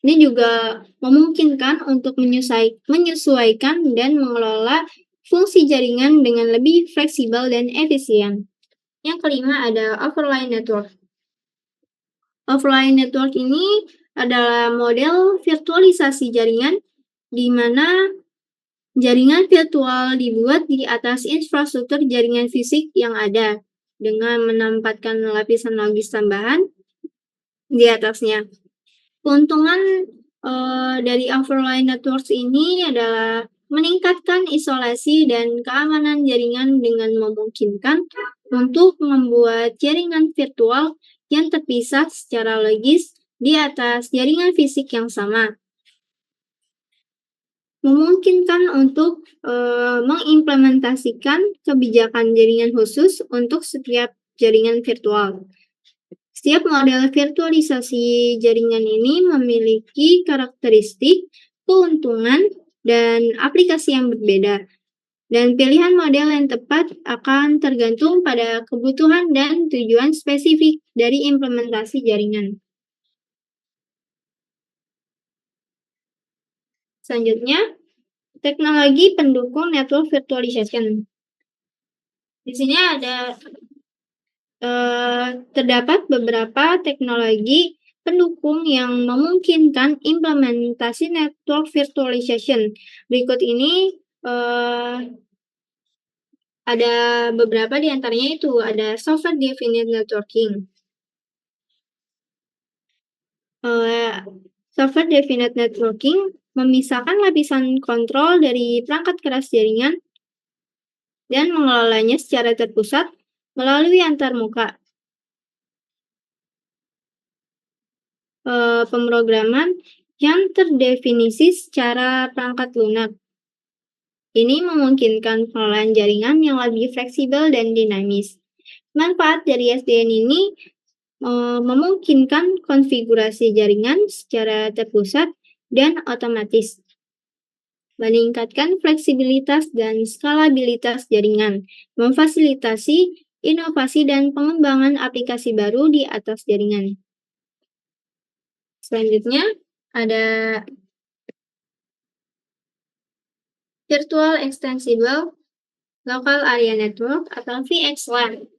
Ini juga memungkinkan untuk menyesuaikan dan mengelola fungsi jaringan dengan lebih fleksibel dan efisien. Yang kelima ada Overlay Network. Overlay Network ini adalah model virtualisasi jaringan di mana jaringan virtual dibuat di atas infrastruktur jaringan fisik yang ada dengan menempatkan lapisan logis tambahan di atasnya. Keuntungan dari overlay networks ini adalah meningkatkan isolasi dan keamanan jaringan dengan memungkinkan untuk membuat jaringan virtual yang terpisah secara logis di atas jaringan fisik yang sama. Memungkinkan untuk mengimplementasikan kebijakan jaringan khusus untuk setiap jaringan virtual. Setiap model virtualisasi jaringan ini memiliki karakteristik, keuntungan, dan aplikasi yang berbeda. Dan pilihan model yang tepat akan tergantung pada kebutuhan dan tujuan spesifik dari implementasi jaringan. Selanjutnya, teknologi pendukung network virtualization. Di sini ada terdapat beberapa teknologi pendukung yang memungkinkan implementasi network virtualization. Berikut ini ada beberapa di antaranya itu ada Software Definite Networking. Software Definite Networking memisahkan lapisan kontrol dari perangkat keras jaringan dan mengelolanya secara terpusat melalui antarmuka. Pemrograman yang terdefinisi secara perangkat lunak. Ini memungkinkan pengelolaan jaringan yang lebih fleksibel dan dinamis. Manfaat dari SDN ini memungkinkan konfigurasi jaringan secara terpusat dan otomatis, meningkatkan fleksibilitas dan skalabilitas jaringan, memfasilitasi inovasi dan pengembangan aplikasi baru di atas jaringan. Selanjutnya ada Virtual Extensible Local Area Network atau VXLAN.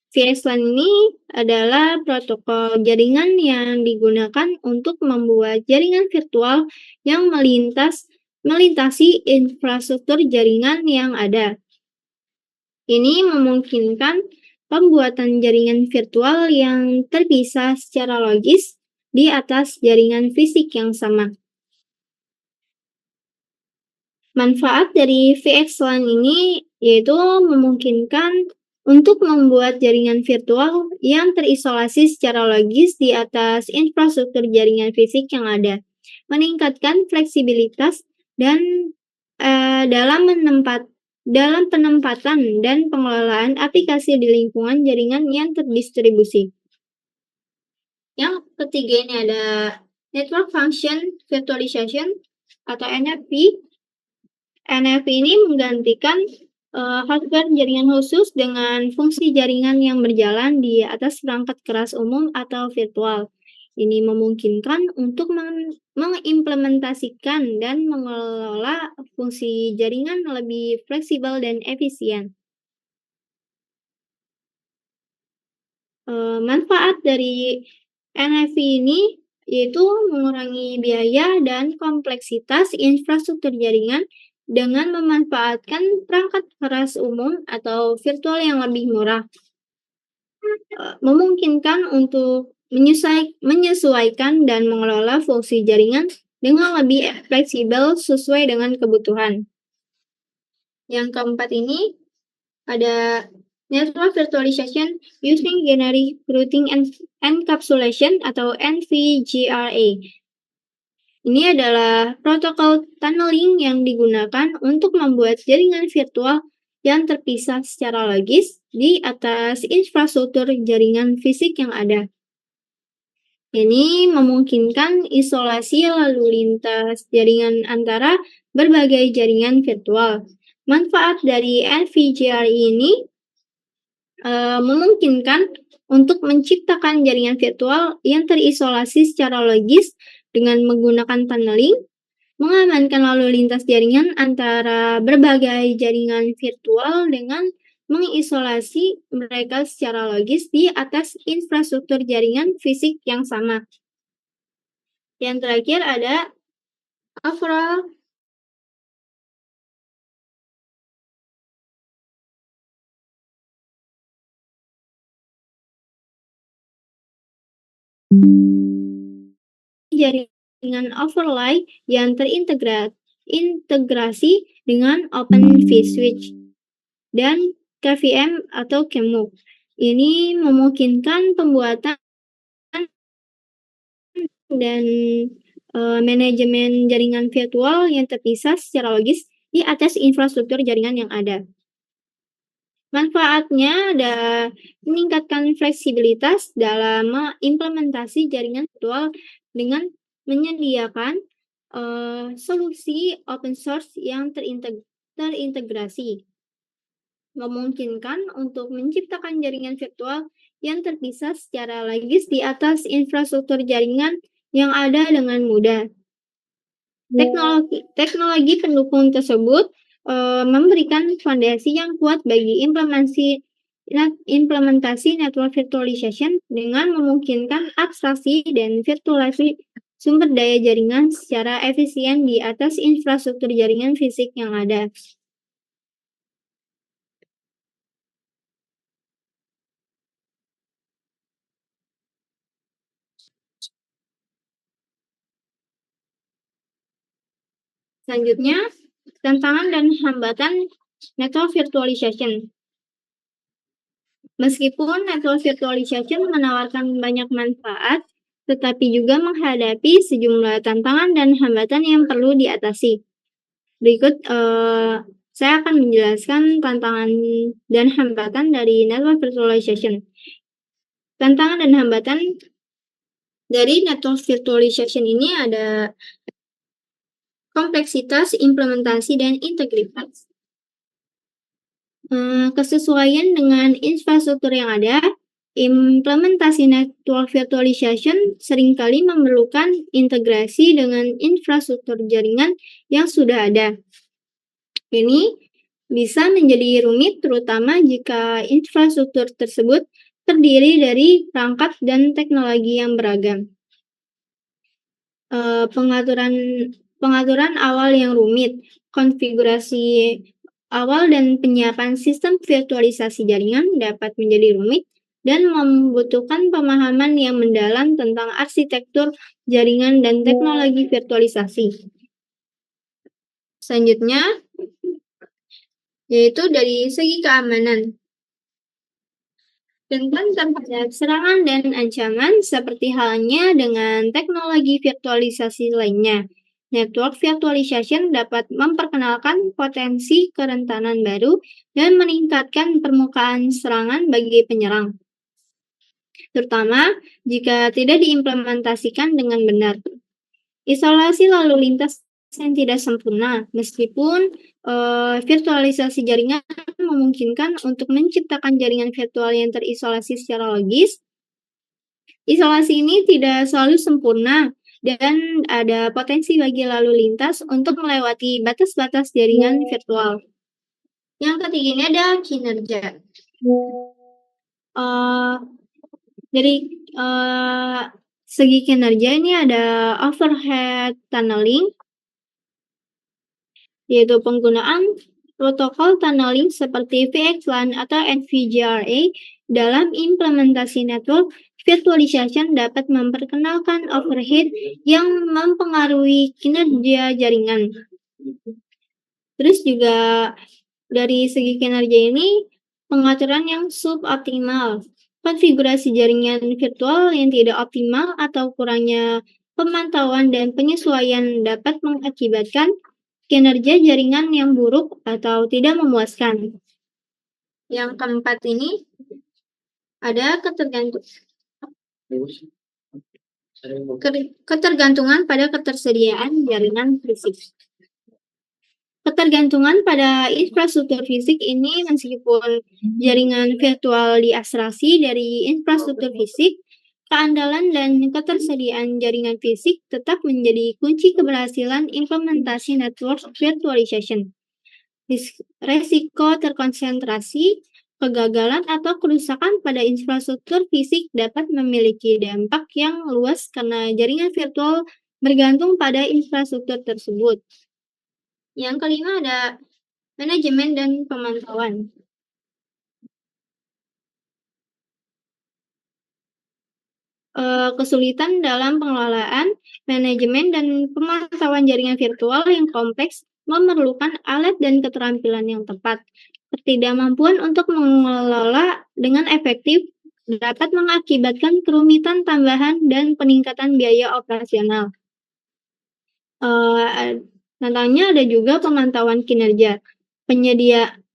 VXLAN ini adalah protokol jaringan yang digunakan untuk membuat jaringan virtual yang melintasi infrastruktur jaringan yang ada. Ini memungkinkan pembuatan jaringan virtual yang terpisah secara logis di atas jaringan fisik yang sama. Manfaat dari VXLAN ini yaitu memungkinkan untuk membuat jaringan virtual yang terisolasi secara logis di atas infrastruktur jaringan fisik yang ada, meningkatkan fleksibilitas dan dalam penempatan dan pengelolaan aplikasi di lingkungan jaringan yang terdistribusi. Yang ketiga ini ada Network Function Virtualization atau NFV. NFV ini menggantikan hardware jaringan khusus dengan fungsi jaringan yang berjalan di atas perangkat keras umum atau virtual. Ini memungkinkan untuk mengimplementasikan dan mengelola fungsi jaringan lebih fleksibel dan efisien. Manfaat dari NFV ini yaitu mengurangi biaya dan kompleksitas infrastruktur jaringan dengan memanfaatkan perangkat keras umum atau virtual yang lebih murah. Memungkinkan untuk menyesuaikan dan mengelola fungsi jaringan dengan lebih fleksibel sesuai dengan kebutuhan. Yang keempat ini ada Network Virtualization Using Generic Routing Encapsulation atau NVGRA. Ini adalah protokol tunneling yang digunakan untuk membuat jaringan virtual yang terpisah secara logis di atas infrastruktur jaringan fisik yang ada. Ini memungkinkan isolasi lalu lintas jaringan antara berbagai jaringan virtual. Manfaat dari NVGRA ini memungkinkan untuk menciptakan jaringan virtual yang terisolasi secara logis dengan menggunakan tunneling, mengamankan lalu lintas jaringan antara berbagai jaringan virtual dengan mengisolasi mereka secara logis di atas infrastruktur jaringan fisik yang sama. Yang terakhir ada overall jaringan overlay yang terintegrasi dengan Open vSwitch dan KVM atau KMUX. Ini memungkinkan pembuatan dan manajemen jaringan virtual yang terpisah secara logis di atas infrastruktur jaringan yang ada. Manfaatnya ada meningkatkan fleksibilitas dalam implementasi jaringan virtual dengan menyediakan solusi open source yang terintegrasi, memungkinkan untuk menciptakan jaringan virtual yang terpisah secara logis di atas infrastruktur jaringan yang ada dengan mudah. Teknologi pendukung tersebut memberikan fondasi yang kuat bagi implementasi network virtualization dengan memungkinkan abstraksi dan virtualisasi sumber daya jaringan secara efisien di atas infrastruktur jaringan fisik yang ada. Selanjutnya, tantangan dan hambatan network virtualization. Meskipun network virtualization menawarkan banyak manfaat, tetapi juga menghadapi sejumlah tantangan dan hambatan yang perlu diatasi. Berikut saya akan menjelaskan tantangan dan hambatan dari network virtualization. Tantangan dan hambatan dari network virtualization ini ada kompleksitas, implementasi, dan integritas. Kesesuaian dengan infrastruktur yang ada, implementasi network virtualization seringkali memerlukan integrasi dengan infrastruktur jaringan yang sudah ada. Ini bisa menjadi rumit terutama jika infrastruktur tersebut terdiri dari perangkat dan teknologi yang beragam. Pengaturan awal yang rumit, konfigurasi awal dan penyiapan sistem virtualisasi jaringan dapat menjadi rumit dan membutuhkan pemahaman yang mendalam tentang arsitektur jaringan dan teknologi virtualisasi. Selanjutnya, yaitu dari segi keamanan. Rentan terhadap serangan dan ancaman seperti halnya dengan teknologi virtualisasi lainnya. Network virtualization dapat memperkenalkan potensi kerentanan baru dan meningkatkan permukaan serangan bagi penyerang, terutama jika tidak diimplementasikan dengan benar. Isolasi lalu lintas yang tidak sempurna, meskipun virtualisasi jaringan memungkinkan untuk menciptakan jaringan virtual yang terisolasi secara logis. Isolasi ini tidak selalu sempurna dan ada potensi bagi lalu lintas untuk melewati batas-batas jaringan virtual. Yang ketiga ini ada kinerja. Dari segi kinerja ini ada overhead tunneling, yaitu penggunaan protokol tunneling seperti VXLAN atau NVGRA dalam implementasi network virtualization dapat memperkenalkan overhead yang mempengaruhi kinerja jaringan. Terus juga dari segi kinerja ini, pengaturan yang suboptimal, konfigurasi jaringan virtual yang tidak optimal atau kurangnya pemantauan dan penyesuaian dapat mengakibatkan kinerja jaringan yang buruk atau tidak memuaskan. Yang keempat ini ada ketergantungan pada ketersediaan jaringan fisik. Ketergantungan pada infrastruktur fisik ini meskipun jaringan virtual diabstraksi dari infrastruktur fisik, keandalan dan ketersediaan jaringan fisik tetap menjadi kunci keberhasilan implementasi network virtualization. Resiko terkonsentrasi, kegagalan atau kerusakan pada infrastruktur fisik dapat memiliki dampak yang luas karena jaringan virtual bergantung pada infrastruktur tersebut. Yang kelima ada manajemen dan pemantauan. Kesulitan dalam pengelolaan, manajemen, dan pemantauan jaringan virtual yang kompleks memerlukan alat dan keterampilan yang tepat. Ketidakmampuan untuk mengelola dengan efektif dapat mengakibatkan kerumitan tambahan dan peningkatan biaya operasional. Nantinya ada juga pemantauan kinerja.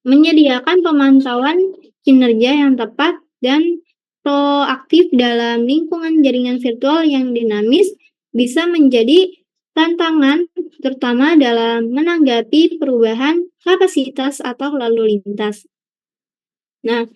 Menyediakan pemantauan kinerja yang tepat dan proaktif dalam lingkungan jaringan virtual yang dinamis bisa menjadi tantangan, terutama dalam menanggapi perubahan kapasitas atau lalu lintas. Nah,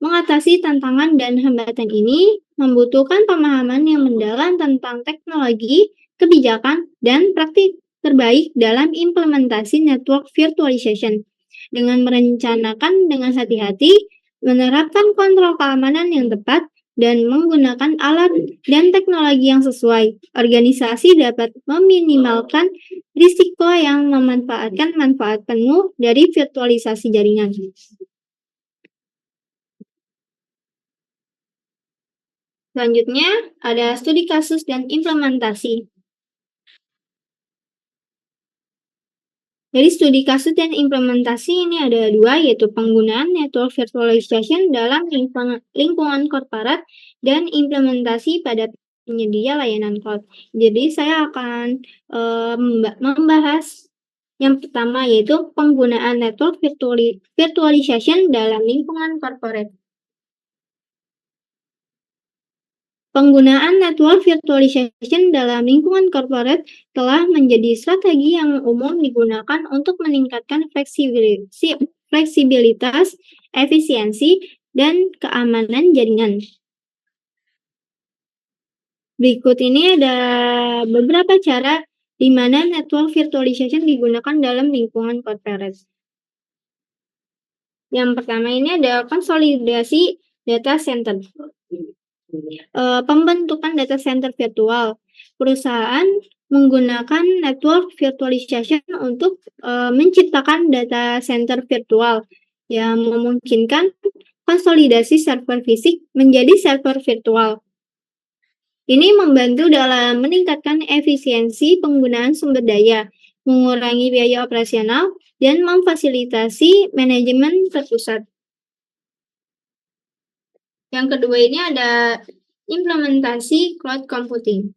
mengatasi tantangan dan hambatan ini membutuhkan pemahaman yang mendalam tentang teknologi, kebijakan, dan praktik terbaik dalam implementasi network virtualization. Dengan merencanakan dengan hati-hati, menerapkan kontrol keamanan yang tepat, dan menggunakan alat dan teknologi yang sesuai, organisasi dapat meminimalkan risiko yang memanfaatkan manfaat penuh dari virtualisasi jaringan. Selanjutnya, ada studi kasus dan implementasi. Dari studi kasus dan implementasi ini ada dua, yaitu penggunaan network virtualization dalam lingkungan korporat dan implementasi pada penyedia layanan cloud. Jadi saya akan membahas yang pertama, yaitu penggunaan network virtualization dalam lingkungan korporat. Penggunaan network virtualization dalam lingkungan korporat telah menjadi strategi yang umum digunakan untuk meningkatkan fleksibilitas, efisiensi, dan keamanan jaringan. Berikut ini ada beberapa cara di mana network virtualization digunakan dalam lingkungan korporat. Yang pertama ini ada konsolidasi data center. Pembentukan data center virtual. Perusahaan menggunakan network virtualization untuk menciptakan data center virtual yang memungkinkan konsolidasi server fisik menjadi server virtual. Ini membantu dalam meningkatkan efisiensi penggunaan sumber daya, mengurangi biaya operasional, dan memfasilitasi manajemen terpusat. Yang kedua ini ada implementasi cloud computing.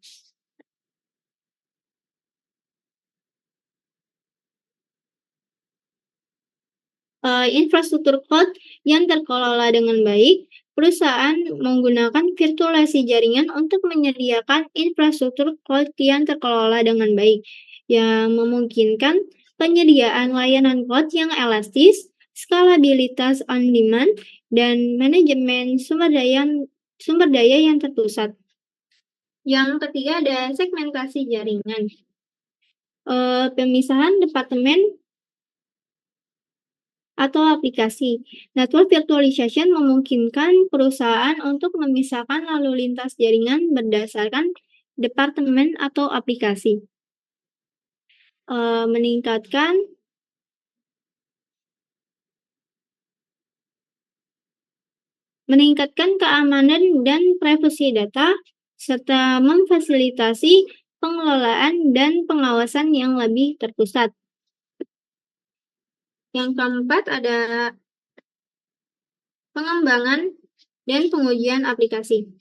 Infrastruktur cloud yang terkelola dengan baik, perusahaan menggunakan virtualisasi jaringan untuk menyediakan infrastruktur cloud yang terkelola dengan baik, yang memungkinkan penyediaan layanan cloud yang elastis, skalabilitas on demand, dan manajemen sumber daya yang terpusat. Yang ketiga ada segmentasi jaringan. Pemisahan departemen atau aplikasi. Network virtualization memungkinkan perusahaan untuk memisahkan lalu lintas jaringan berdasarkan departemen atau aplikasi. Meningkatkan keamanan dan privasi data, serta memfasilitasi pengelolaan dan pengawasan yang lebih terpusat. Yang keempat ada pengembangan dan pengujian aplikasi.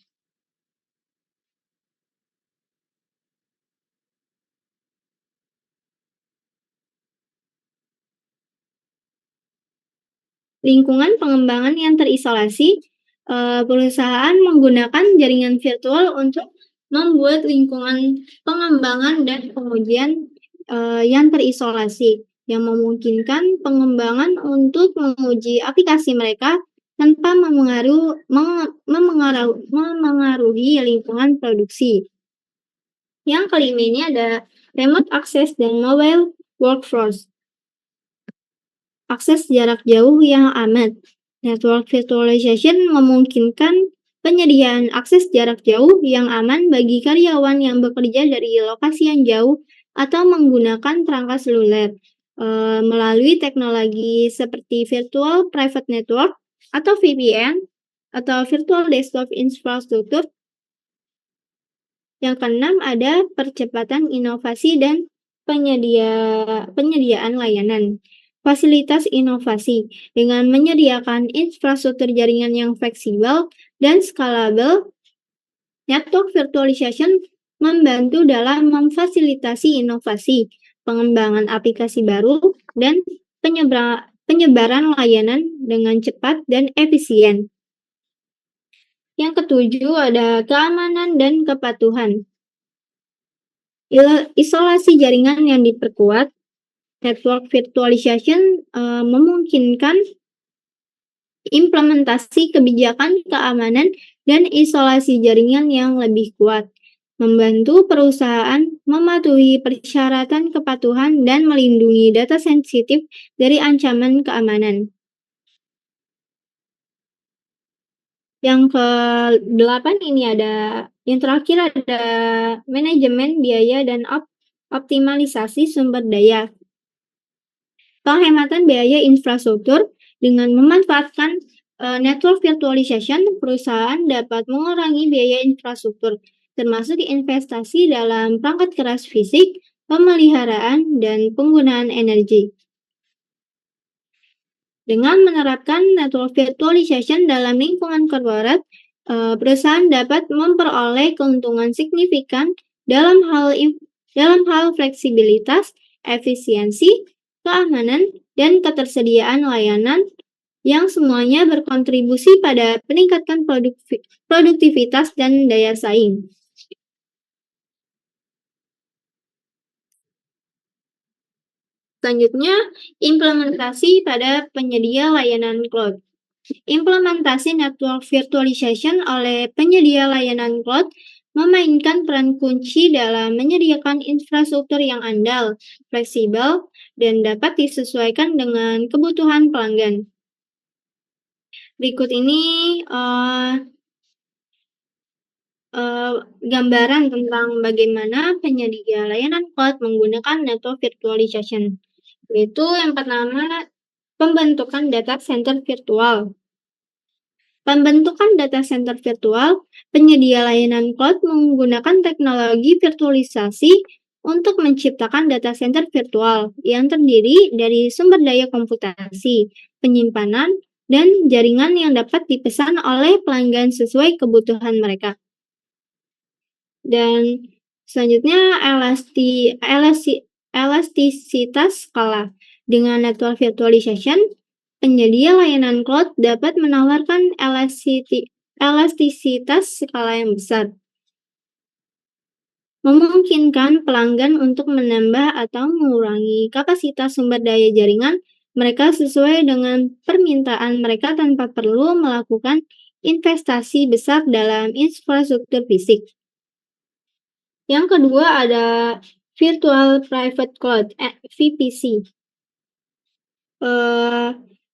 Lingkungan pengembangan yang terisolasi, perusahaan menggunakan jaringan virtual untuk membuat lingkungan pengembangan dan pengujian yang terisolasi, yang memungkinkan pengembangan untuk menguji aplikasi mereka tanpa memengaruhi lingkungan produksi. Yang kelima ini ada remote access dan mobile workforce. Akses jarak jauh yang aman. Network virtualization memungkinkan penyediaan akses jarak jauh yang aman bagi karyawan yang bekerja dari lokasi yang jauh atau menggunakan perangkat seluler melalui teknologi seperti Virtual Private Network atau VPN atau Virtual Desktop Infrastructure. Yang keenam ada percepatan inovasi dan penyediaan layanan. Fasilitas inovasi dengan menyediakan infrastruktur jaringan yang fleksibel dan skalabel. Network virtualization membantu dalam memfasilitasi inovasi, pengembangan aplikasi baru, dan penyebaran layanan dengan cepat dan efisien. Yang ketujuh ada keamanan dan kepatuhan. Isolasi jaringan yang diperkuat. Network virtualization memungkinkan implementasi kebijakan keamanan dan isolasi jaringan yang lebih kuat, membantu perusahaan mematuhi persyaratan kepatuhan dan melindungi data sensitif dari ancaman keamanan. Yang ke-8 ini yang terakhir ada manajemen biaya dan optimalisasi sumber daya. Penghematan biaya infrastruktur dengan memanfaatkan network virtualization, perusahaan dapat mengurangi biaya infrastruktur, termasuk investasi dalam perangkat keras fisik, pemeliharaan, dan penggunaan energi. Dengan menerapkan network virtualization dalam lingkungan korporat, perusahaan dapat memperoleh keuntungan signifikan dalam hal fleksibilitas, efisiensi, keamanan, dan ketersediaan layanan yang semuanya berkontribusi pada peningkatan produktivitas dan daya saing. Selanjutnya, implementasi pada penyedia layanan cloud. Implementasi network virtualization oleh penyedia layanan cloud memainkan peran kunci dalam menyediakan infrastruktur yang andal, fleksibel, dan dapat disesuaikan dengan kebutuhan pelanggan. Berikut ini gambaran tentang bagaimana penyedia layanan cloud menggunakan network virtualization. Yaitu yang pertama, pembentukan data center virtual. Pembentukan data center virtual, penyedia layanan cloud menggunakan teknologi virtualisasi untuk menciptakan data center virtual yang terdiri dari sumber daya komputasi, penyimpanan, dan jaringan yang dapat dipesan oleh pelanggan sesuai kebutuhan mereka. Dan selanjutnya elastisitas skala. Dengan network virtualization, penyedia layanan cloud dapat menawarkan elastisitas skala yang besar, memungkinkan pelanggan untuk menambah atau mengurangi kapasitas sumber daya jaringan mereka sesuai dengan permintaan mereka tanpa perlu melakukan investasi besar dalam infrastruktur fisik. Yang kedua ada Virtual Private Cloud, VPC.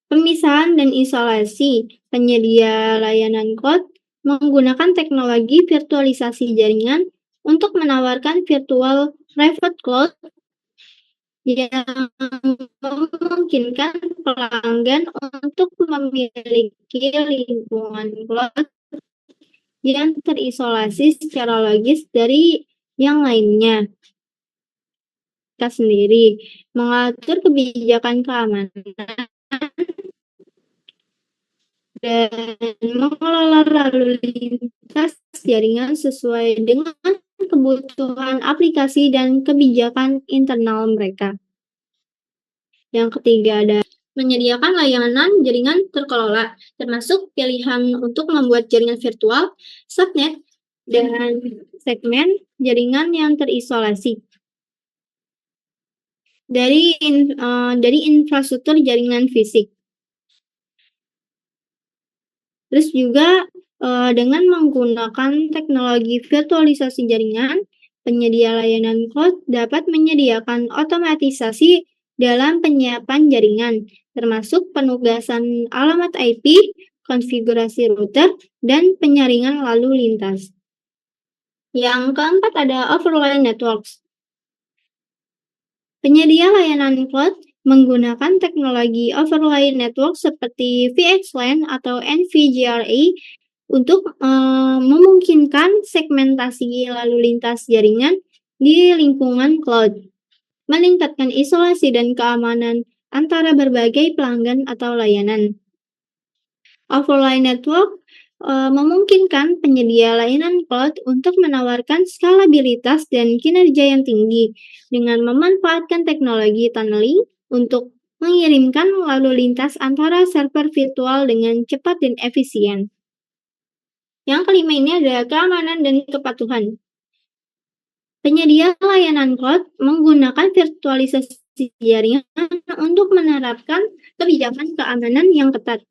Pemisahan dan isolasi. Penyedia layanan cloud menggunakan teknologi virtualisasi jaringan untuk menawarkan virtual private cloud yang memungkinkan pelanggan untuk memiliki lingkungan cloud yang terisolasi secara logis dari yang lainnya. Kita sendiri mengatur kebijakan keamanan dan mengelola lalu lintas jaringan sesuai dengan kebutuhan aplikasi dan kebijakan internal mereka. Yang ketiga ada menyediakan layanan jaringan terkelola, termasuk pilihan untuk membuat jaringan virtual, subnet, dan segmen jaringan yang terisolasi dari infrastruktur jaringan fisik. Terus juga dengan menggunakan teknologi virtualisasi jaringan, penyedia layanan cloud dapat menyediakan otomatisasi dalam penyiapan jaringan, termasuk penugasan alamat IP, konfigurasi router, dan penyaringan lalu lintas. Yang keempat ada overlay networks. Penyedia layanan cloud menggunakan teknologi overlay network seperti VXLAN atau NVGRA untuk memungkinkan segmentasi lalu lintas jaringan di lingkungan cloud, meningkatkan isolasi dan keamanan antara berbagai pelanggan atau layanan. Overlay network memungkinkan penyedia layanan cloud untuk menawarkan skalabilitas dan kinerja yang tinggi dengan memanfaatkan teknologi tunneling untuk mengirimkan lalu lintas antara server virtual dengan cepat dan efisien. Yang kelima ini adalah keamanan dan kepatuhan. Penyedia layanan cloud menggunakan virtualisasi jaringan untuk menerapkan kebijakan keamanan yang ketat,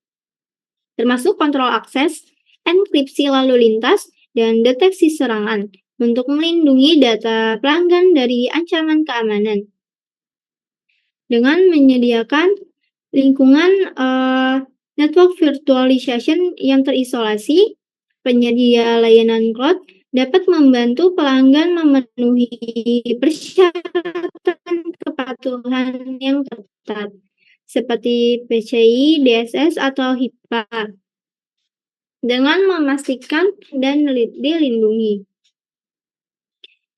termasuk kontrol akses, enkripsi lalu lintas, dan deteksi serangan untuk melindungi data pelanggan dari ancaman keamanan. Dengan menyediakan lingkungan network virtualization yang terisolasi, penyedia layanan cloud dapat membantu pelanggan memenuhi persyaratan kepatuhan yang ketat, seperti PCI, DSS, atau HIPAA, dengan memastikan dan dilindungi.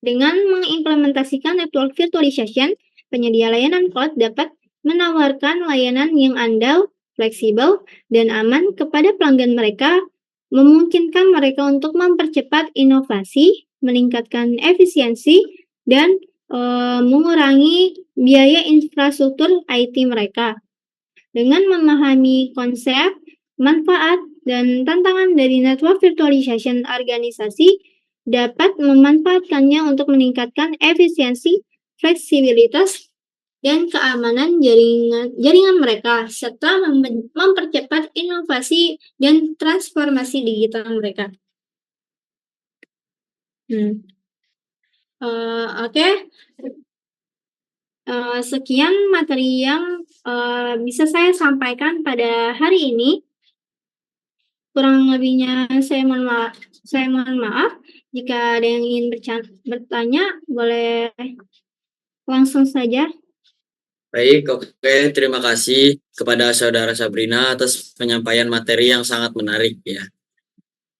Dengan mengimplementasikan network virtualization, penyedia layanan cloud dapat menawarkan layanan yang andal, fleksibel, dan aman kepada pelanggan mereka, memungkinkan mereka untuk mempercepat inovasi, meningkatkan efisiensi, dan mengurangi biaya infrastruktur IT mereka. Dengan memahami konsep, manfaat, dan tantangan dari network virtualization, organisasi dapat memanfaatkannya untuk meningkatkan efisiensi, fleksibilitas, dan keamanan jaringan mereka, serta mempercepat inovasi dan transformasi digital mereka. Oke. Sekian materi yang bisa saya sampaikan pada hari ini. Kurang lebihnya saya mohon maaf. Jika ada yang ingin bertanya, boleh langsung saja. Baik, oke. Terima kasih kepada Saudara Sabrina atas penyampaian materi yang sangat menarik ya.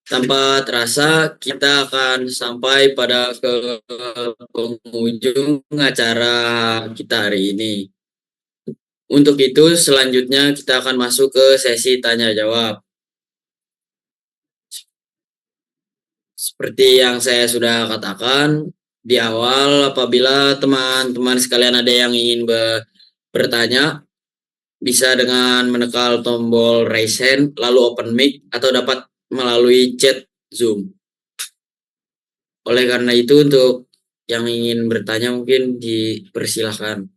Tanpa terasa kita akan sampai pada penghujung acara kita hari ini. Untuk itu selanjutnya kita akan masuk ke sesi tanya jawab. Seperti yang saya sudah katakan di awal, apabila teman-teman sekalian ada yang ingin bertanya, bisa dengan menekan tombol raise hand, lalu open mic, atau dapat melalui chat Zoom. Oleh karena itu, untuk yang ingin bertanya mungkin dipersilahkan.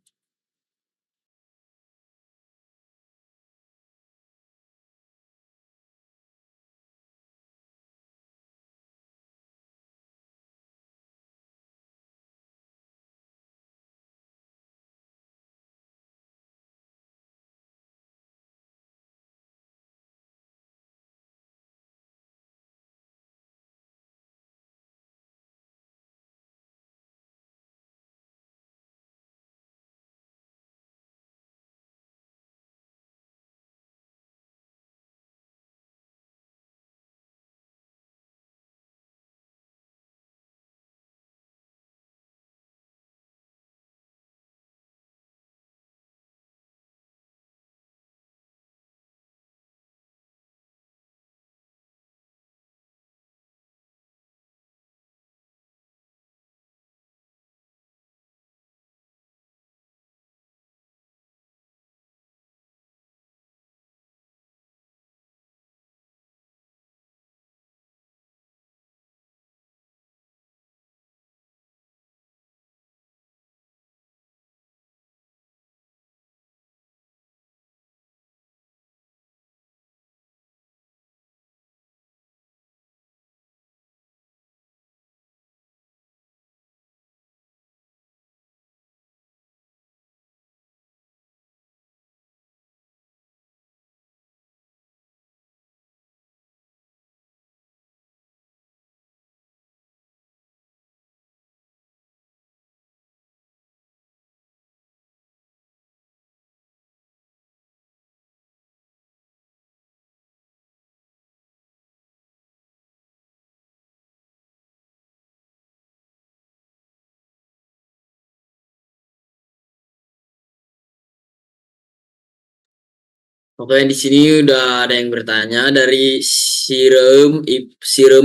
Oke, di sini udah ada yang bertanya dari Sirem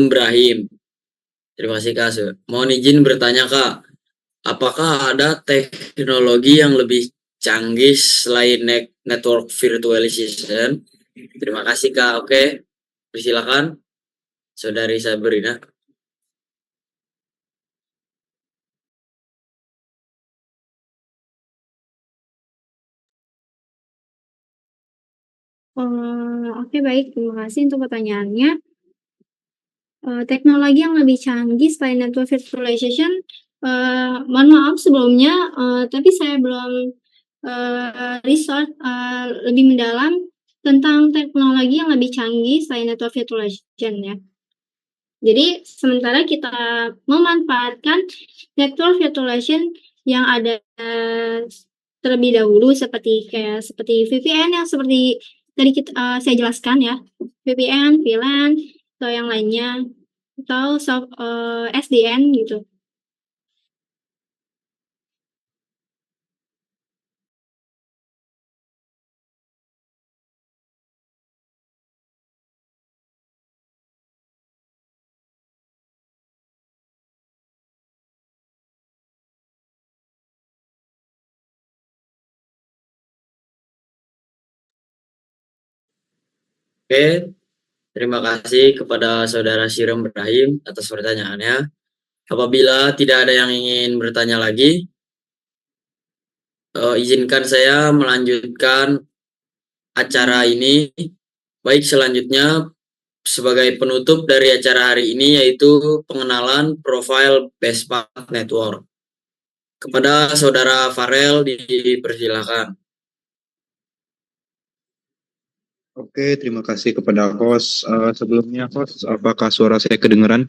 Brahim. Terima kasih Kak. Mohon izin bertanya Kak, apakah ada teknologi yang lebih canggih selain network virtualization? Terima kasih Kak. Oke, persilakan Saudari Sabrina. Oke baik, terima kasih untuk pertanyaannya. Teknologi yang lebih canggih selain network virtualization, mohon maaf sebelumnya, tapi saya belum research lebih mendalam tentang teknologi yang lebih canggih selain network virtualization ya. Jadi sementara kita memanfaatkan network virtualization yang ada terlebih dahulu seperti VPN yang seperti tadi saya jelaskan ya, VPN, VLAN, atau yang lainnya, atau SDN gitu. Oke, terima kasih kepada Saudara Sirem Brahim atas pertanyaannya. Apabila tidak ada yang ingin bertanya lagi, izinkan saya melanjutkan acara ini. Baik, selanjutnya sebagai penutup dari acara hari ini yaitu pengenalan profil Bestpac Network. Kepada Saudara Farel dipersilakan. Oke, terima kasih kepada host. Sebelumnya host, apakah suara saya kedengaran?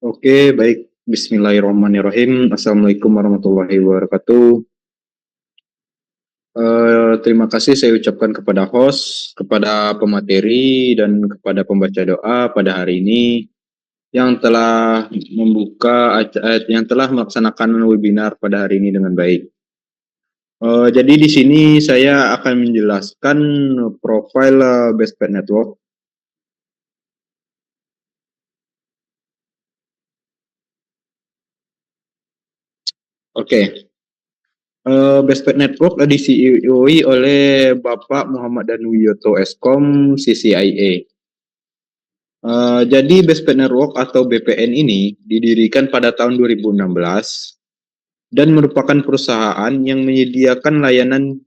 Oke, baik. Bismillahirrahmanirrahim. Assalamualaikum warahmatullahi wabarakatuh. Terima kasih saya ucapkan kepada host, kepada pemateri, dan kepada pembaca doa pada hari ini yang telah yang telah melaksanakan webinar pada hari ini dengan baik. Jadi di sini saya akan menjelaskan profil Bestpac Network. Oke. Bestpac Network di CEO oleh Bapak Muhammad Danuyoto Eskom CCIA. Jadi Bestpac Network atau BPN ini didirikan pada tahun 2016 dan merupakan perusahaan yang menyediakan layanan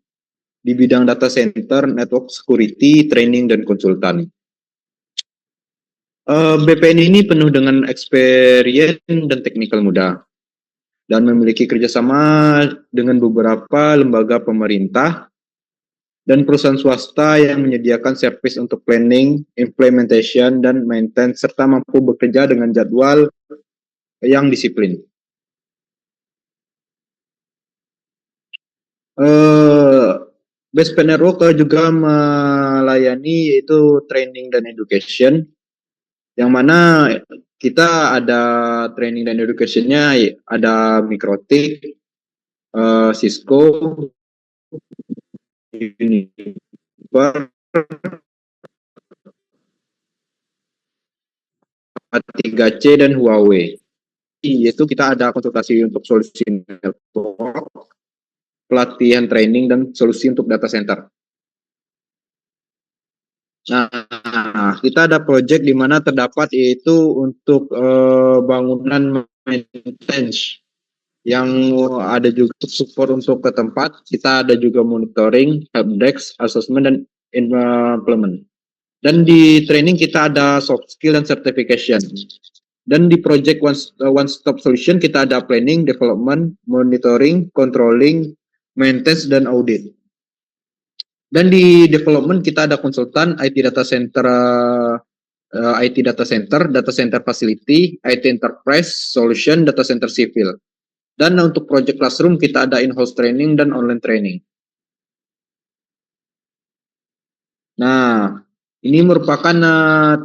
di bidang data center, network security, training, dan konsultan. BPN ini penuh dengan experience dan teknikal mudah dan memiliki kerjasama dengan beberapa lembaga pemerintah dan perusahaan swasta yang menyediakan servis untuk planning, implementation, dan maintenance, serta mampu bekerja dengan jadwal yang disiplin. Bestpac Network juga melayani yaitu training dan education, yang mana kita ada training dan educationnya, ada Mikrotik, Cisco, Unilever, 3C, dan Huawei. Yaitu kita ada konsultasi untuk solusi network, pelatihan training, dan solusi untuk data center. Nah, kita ada project di mana terdapat yaitu untuk bangunan maintenance yang ada juga support untuk ke tempat. Kita ada juga monitoring, helpdesk, assessment, dan implement. Dan di training kita ada soft skill dan certification. Dan di project one stop solution kita ada planning, development, monitoring, controlling, maintenance, dan audit. Dan di development kita ada konsultan, IT data center, data center facility, IT enterprise solution, data center civil. Dan untuk project classroom kita ada in-house training dan online training. Nah, ini merupakan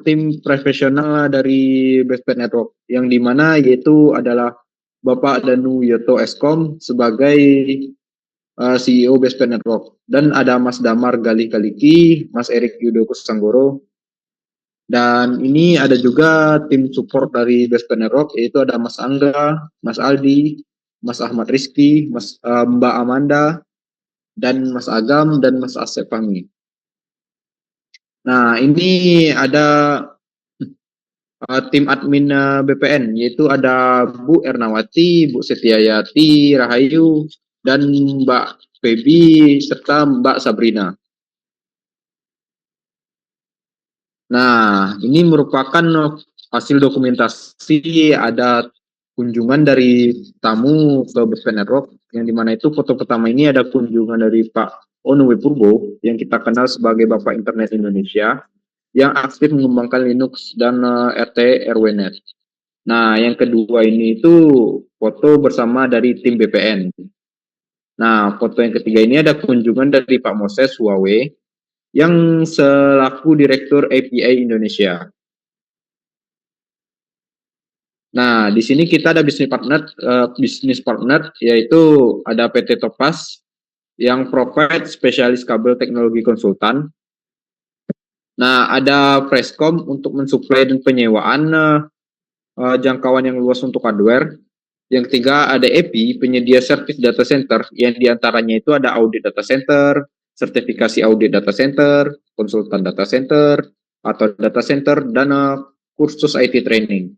tim profesional dari Bestpac Network, yang dimana yaitu adalah Bapak Danuyoto Eskom sebagai CEO Bestpac Network, dan ada Mas Damar Galih Kaliki, Mas Erik Yudo Kusanggoro, dan ini ada juga tim support dari Bestpac Network, yaitu ada Mas Angga, Mas Aldi, Mas Ahmad Rizky, Mbak Amanda, dan Mas Agam, dan Mas Asep Fahmi. Nah, ini ada tim admin BPN, yaitu ada Bu Ernawati, Bu Setiayati Rahayu, dan Mbak Febi, serta Mbak Sabrina. Nah, ini merupakan hasil dokumentasi, ada kunjungan dari tamu ke Bestpac Network, yang dimana itu foto pertama ini ada kunjungan dari Pak Onowe Purbo, yang kita kenal sebagai Bapak Internet Indonesia, yang aktif mengembangkan Linux dan RT RWNet. Nah, yang kedua ini itu foto bersama dari tim BPN. Nah, foto yang ketiga ini ada kunjungan dari Pak Moses Huawei, yang selaku Direktur API Indonesia. Nah, di sini kita ada bisnis partner, yaitu ada PT Topaz yang provide spesialis kabel teknologi konsultan. Nah, ada Prescom untuk mensuplai dan penyewaan jangkauan yang luas untuk hardware. Yang ketiga ada EPI, penyedia servis data center, yang diantaranya itu ada audit data center, sertifikasi audit data center, konsultan data center, atau data center, dan kursus IT training.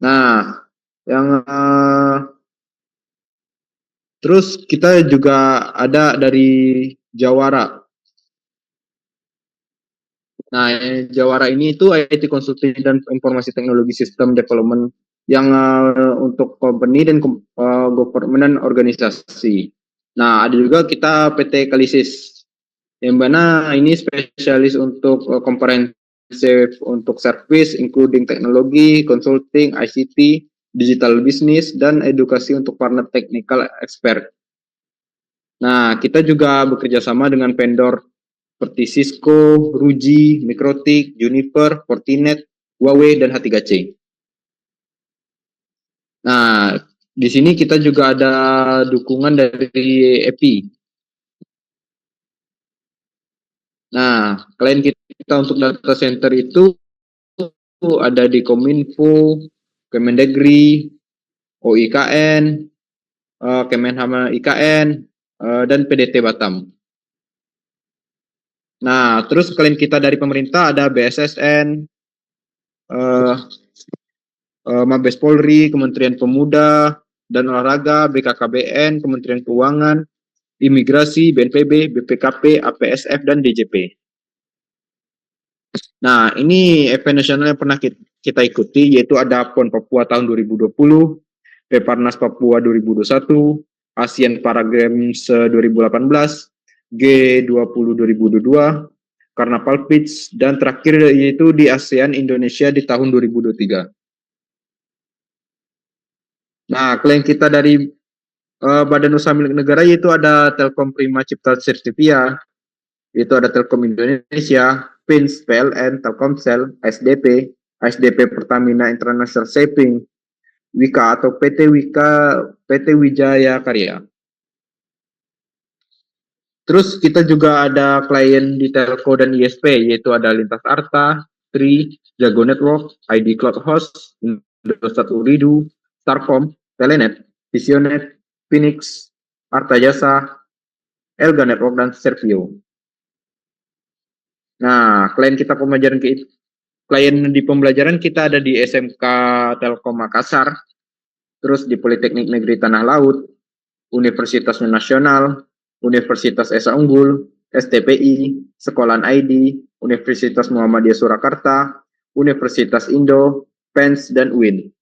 Nah, yang terus kita juga ada dari Jawara. Nah, Jawara ini itu IT Consulting dan Informasi Teknologi Sistem Development yang untuk company dan government dan organisasi. Nah, ada juga kita PT Kalisis, yang mana ini spesialis untuk comprehensive untuk service, including teknologi, consulting, ICT, digital business, dan edukasi untuk partner technical expert. Nah, kita juga bekerja sama dengan vendor seperti Cisco, Ruji, Mikrotik, Juniper, Fortinet, Huawei, dan H3C. Nah, di sini kita juga ada dukungan dari EPI. Nah, klien kita untuk data center itu ada di Kominfo, Kemendagri, OIKN, Kemenhama IKN, dan PDT Batam. Nah, terus klien kita dari pemerintah ada BSSN, Mabes Polri, Kementerian Pemuda dan Olahraga, BKKBN, Kementerian Keuangan, Imigrasi, BNPB, BPKP, APSF, dan DJP. Nah, ini event nasional yang pernah kita ikuti, yaitu ada PON Papua tahun 2020, Peparnas Papua 2021, ASEAN Para Games 2018, G20 2022, Karnaval Pitch, dan terakhir yaitu di ASEAN Indonesia di tahun 2023. Nah, klien kita dari Badan Usaha Milik Negara yaitu ada Telkom Prima Cipta Servia, yaitu ada Telkom Indonesia, PINS, PLN, Telkomsel, SDP, SDP Pertamina International Shipping, Wika atau PT Wijaya Karya. Terus kita juga ada klien di Telco dan ISP, yaitu ada Lintas Arta, Tri, Jago Network, ID Cloud Host, Indosat Uridu, Starcom, Telenet, Visionet, Phoenix, Arta Jasa, Elga Network, dan Servio. Nah, klien di pembelajaran kita ada di SMK Telkom Makassar, terus di Politeknik Negeri Tanah Laut, Universitas Nasional, Universitas Esa Unggul, STPI, Sekolahan ID, Universitas Muhammadiyah Surakarta, Universitas Indo, PENS, dan UIN.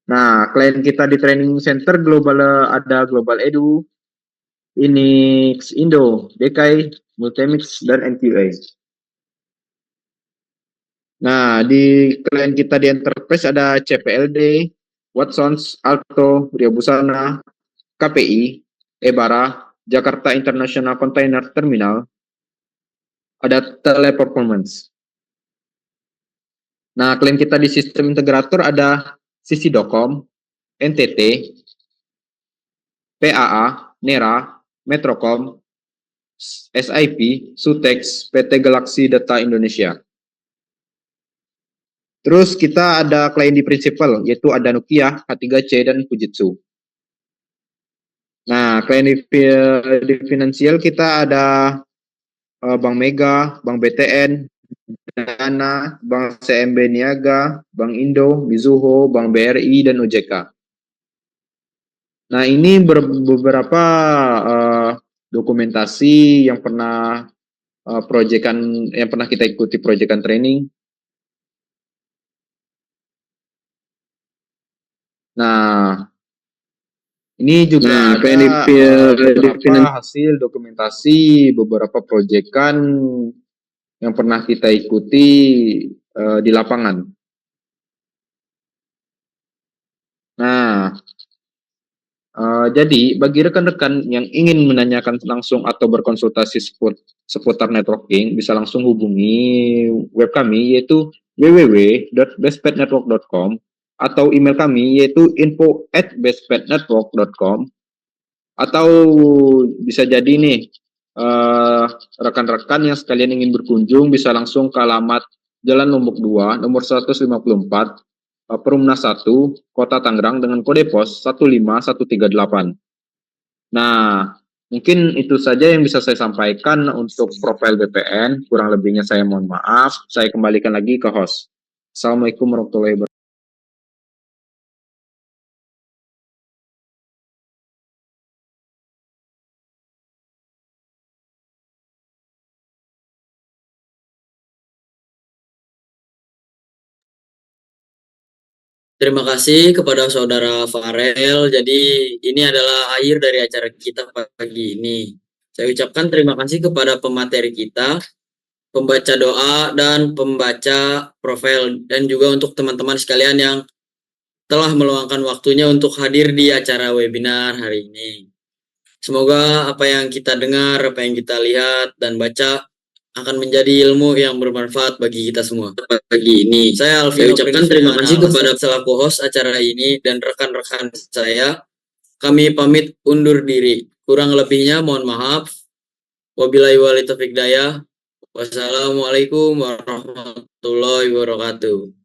Nah, klien kita di training center global ada Global Edu, Inix Indo, DKI, Multimix, dan NQA. Nah, di klien kita di enterprise ada CPLD, Watsons, Alto, Ria Busana, KPI, Ebara, Jakarta International Container Terminal, ada Teleperformance. Nah, klien kita di sistem integrator ada Sisi.com, NTT, PAA, NERA, Metrocom, SIP, Sutex, PT Galaxy Data Indonesia. Terus kita ada klien di principal, yaitu ada Nokia, H3C, dan Fujitsu. Nah, klien di finansial kita ada Bank Mega, Bank BTN, Dana, Bank CMB Niaga, Bank Indo, Mizuho, Bank BRI, dan OJK. Nah, ini beberapa dokumentasi yang pernah kita ikuti proyekan training. Nah, ini juga ada beberapa hasil dokumentasi beberapa proyekan yang pernah kita ikuti di lapangan. Nah, jadi bagi rekan-rekan yang ingin menanyakan langsung atau berkonsultasi seputar networking, bisa langsung hubungi web kami yaitu www.bestpadnetwork.com atau email kami yaitu info@bestpadnetwork.com, atau bisa jadi nih rekan-rekan yang sekalian ingin berkunjung bisa langsung ke alamat Jalan Lombok 2 nomor 154 Perumnas 1 Kota Tangerang dengan kode pos 15138. Nah, mungkin itu saja yang bisa saya sampaikan untuk profil BPN. Kurang lebihnya saya mohon maaf. Saya kembalikan lagi ke host. Assalamualaikum warahmatullahi wabarakatuh. Terima kasih kepada Saudara Farel. Jadi ini adalah akhir dari acara kita pagi ini. Saya ucapkan terima kasih kepada pemateri kita. pembaca doa dan pembaca profil, dan juga untuk teman-teman sekalian yang telah meluangkan waktunya untuk hadir di acara webinar hari ini. Semoga apa yang kita dengar, apa yang kita lihat dan baca akan menjadi ilmu yang bermanfaat bagi kita semua. Pagi ini, saya Alvino ucapkan terima kasih kepada selaku host acara ini dan rekan-rekan saya. Kami pamit undur diri. Kurang lebihnya mohon maaf. Wabillahi wal taufiq hidayah. Wassalamualaikum warahmatullahi wabarakatuh.